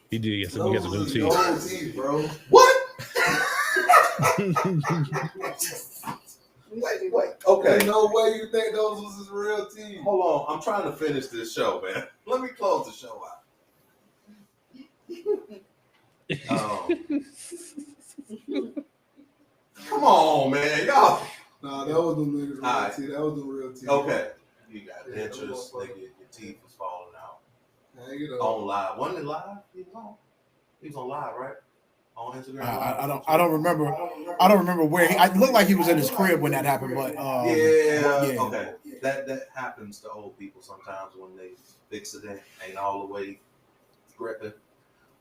He did get some new teeth. Old teeth, bro. What? Wait. Okay. There's no way you think those was his real teeth. Hold on. I'm trying to finish this show, man. Let me close the show out. Come on, man. Y'all. Nah, that was the niggas real Right. teeth. That was the real teeth. Okay. You got Yeah, dentures. that Nigga, your teeth was falling out. Hang it up. On live. Wasn't it live? He was on live, right? On Instagram. I don't remember. I don't remember where he. It looked like he was in his crib when that happened, but yeah. Okay. That happens to old people sometimes when they fix it ain't all the way gripping.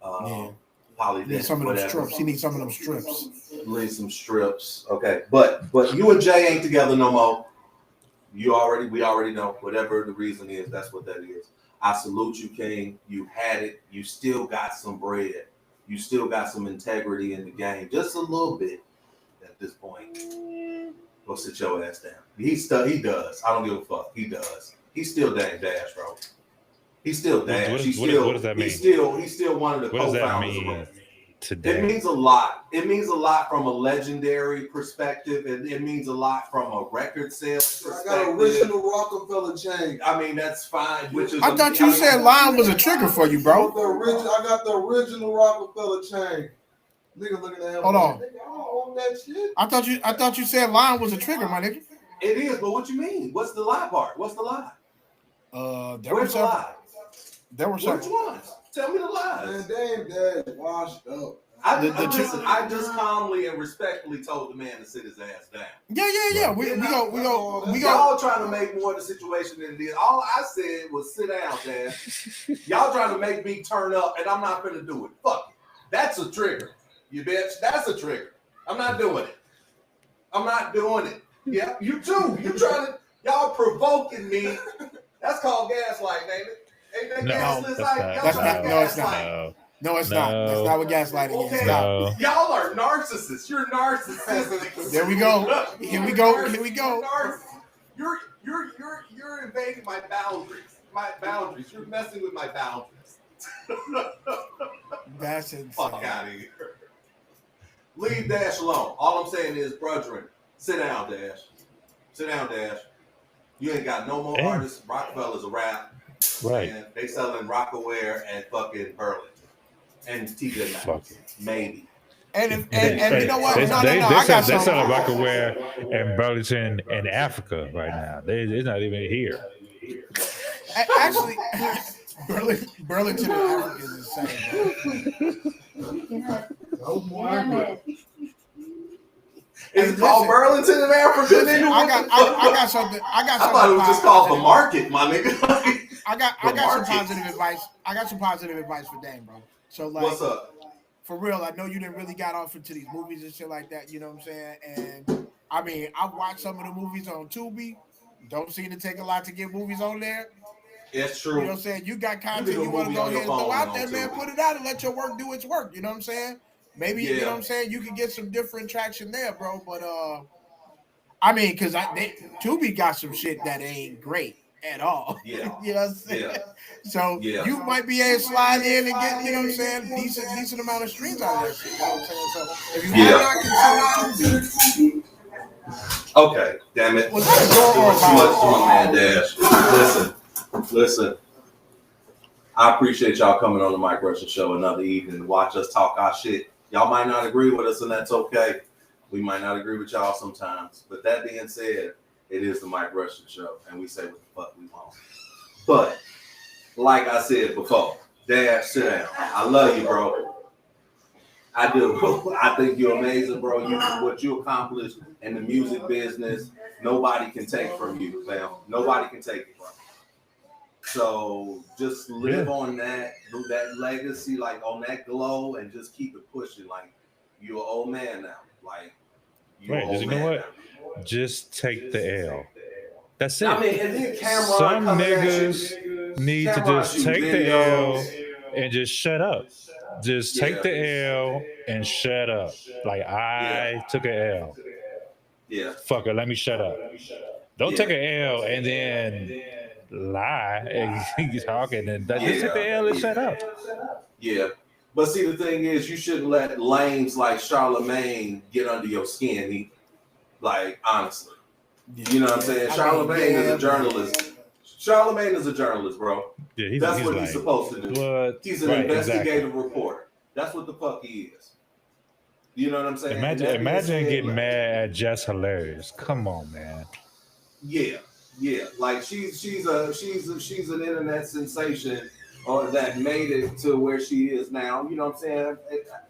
Polydent, He needs some of them whatever. strips. He needs some of them strips. Need some strips. Okay. But you and Jay ain't together no more. We already know whatever the reason is, that's what that is. I salute you, King. You had it. You still got some bread. You still got some integrity in the game. Just a little bit at this point. Go sit your ass down. He does. I don't give a fuck. He does. He's still Dave Dash, bro. He's still Dash. What does that mean? He's still one of the What does that co-founders mean of it. today? It means a lot. It means a lot from a legendary perspective, and it means a lot from a record sales I perspective. got original Rockefeller chain. I mean, that's fine. Which is I thought you said line was a trigger for you, bro. I got the original Rockefeller chain. Nigga looking at him. Hold on. Nigga, I don't want that shit. I thought you said line was a trigger, my nigga. It is, but what you mean? What's the lie part? What's the lie? There were Where's the some. lie? There were Which some. ones? Tell me the Man, lies. Dave Dash washed up. I just calmly and respectfully told the man to sit his ass down. Yeah. We go. Y'all trying to make more of the situation than it is. All I said was sit down, Dad. Y'all trying to make me turn up, and I'm not gonna do it. Fuck it. That's a trigger. You bitch. That's a trigger. I'm not doing it. I'm not doing it. Yeah, you too. You trying to, y'all provoking me. That's called gaslighting, ain't it? Ain't that No, gaslit? that's not. No, it's not. No, it's not. That's not what gaslighting is. Okay. Stop. Y'all are narcissists. You're narcissistic. There we go. Here we go. You're invading my boundaries. my boundaries. You're messing with my boundaries. That's insane. Fuck out of here. Leave Dash alone. All I'm saying is, brethren, sit down, Dash. Sit down, Dash. You ain't got no more artists. Rockefeller's a rap. Right. And they selling Rockaware and fucking Burlington. And TJ Maxx. Maybe. And you know what? No, They I got sell something. Rockaware and Burlington in Africa right now. They're not even here. Actually, Burlington in Africa is insane, bro. Is it called Burlington in Africa? Nigga? I got something. I thought it was just called the market, my nigga. I got some positive advice. I got some positive advice for Dame, bro. So like, what's up? For real, I know you didn't really got off into these movies and shit like that. You know what I'm saying? And I mean, I watched some of the movies on Tubi. Don't seem to take a lot to get movies on there. It's true. You know what I'm saying? You got content you want to go ahead and throw out there, man. Put it out and let your work do its work. You know what I'm saying? Maybe you know what I'm saying. You can get some different traction there, bro. But I mean, because Tubi got some shit that ain't great at all. Yeah. You know what I'm saying? Yeah. So you might be able to slide in and get, you know what I'm saying, decent amount of streams out of that shit. You know what I'm saying? So if you have not considered Tubi. Okay, damn it. Was that too much to my man Dash. Listen. I appreciate y'all coming on the Mike Russian Show another evening to watch us talk our shit. Y'all might not agree with us, and that's okay. We might not agree with y'all sometimes. But that being said, it is the Mike Russian Show, and we say what the fuck we want. But, like I said before, Dash, sit down. I love you, bro. I do. I think you're amazing, bro. What you accomplished in the music business, nobody can take from you, fam. Nobody can take it from you. So just live on that legacy, like on that glow, and just keep it pushing. Like you're an old man now. Like you're an old man. You know what? Just take the L. That's it. I mean, and then Cameron, some niggas need to just take the L and just shut up. Just take the L and shut up. Like I took an L. Yeah. Fuck it. Let me shut up. Don't take an L and then lie and talking and just take the L and shut up. Yeah. But see, the thing is, you shouldn't let lames like Charlemagne get under your skin. Like, honestly. You know what I'm saying? Charlemagne is a journalist. Charlemagne is a journalist, bro. Yeah, that's what he's supposed to do. He's an investigative reporter. That's what the fuck he is. You know what I'm saying? Imagine getting mad at Just Hilarious. Come on, man. Yeah. Like she's an internet sensation that made it to where she is now. You know what I'm saying?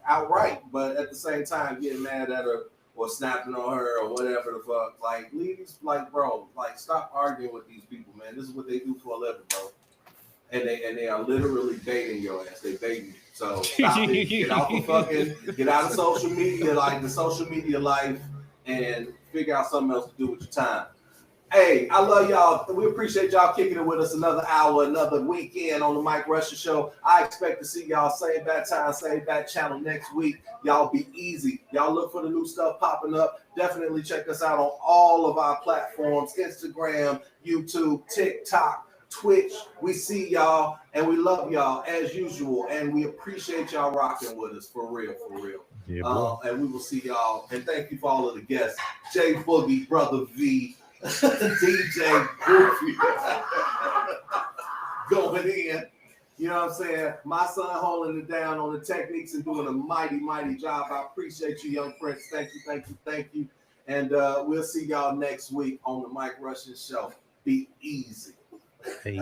Outright, but at the same time, getting mad at her or snapping on her or whatever the fuck. Like, leave, like, bro, like, stop arguing with these people, man. This is what they do for a living, bro. And they are literally baiting your ass. They baiting you. So stop it. Get out of social media, like the social media life, and figure out something else to do with your time. Hey, I love y'all. We appreciate y'all kicking it with us another hour, another weekend on the Mike Russian Show. I expect to see y'all same bad time, same bad channel next week. Y'all be easy. Y'all look for the new stuff popping up. Definitely check us out on all of our platforms, Instagram, YouTube, TikTok, Twitch. We see y'all and we love y'all as usual. And we appreciate y'all rocking with us for real. Yeah, and we will see y'all. And thank you for all of the guests. Jay Boogie, Brother V, DJ Goofy going in. You know what I'm saying? My son holding it down on the techniques and doing a mighty job. I appreciate you, young friends. Thank you. And we'll see y'all next week on the Mike Russian Show. Be easy. Hey.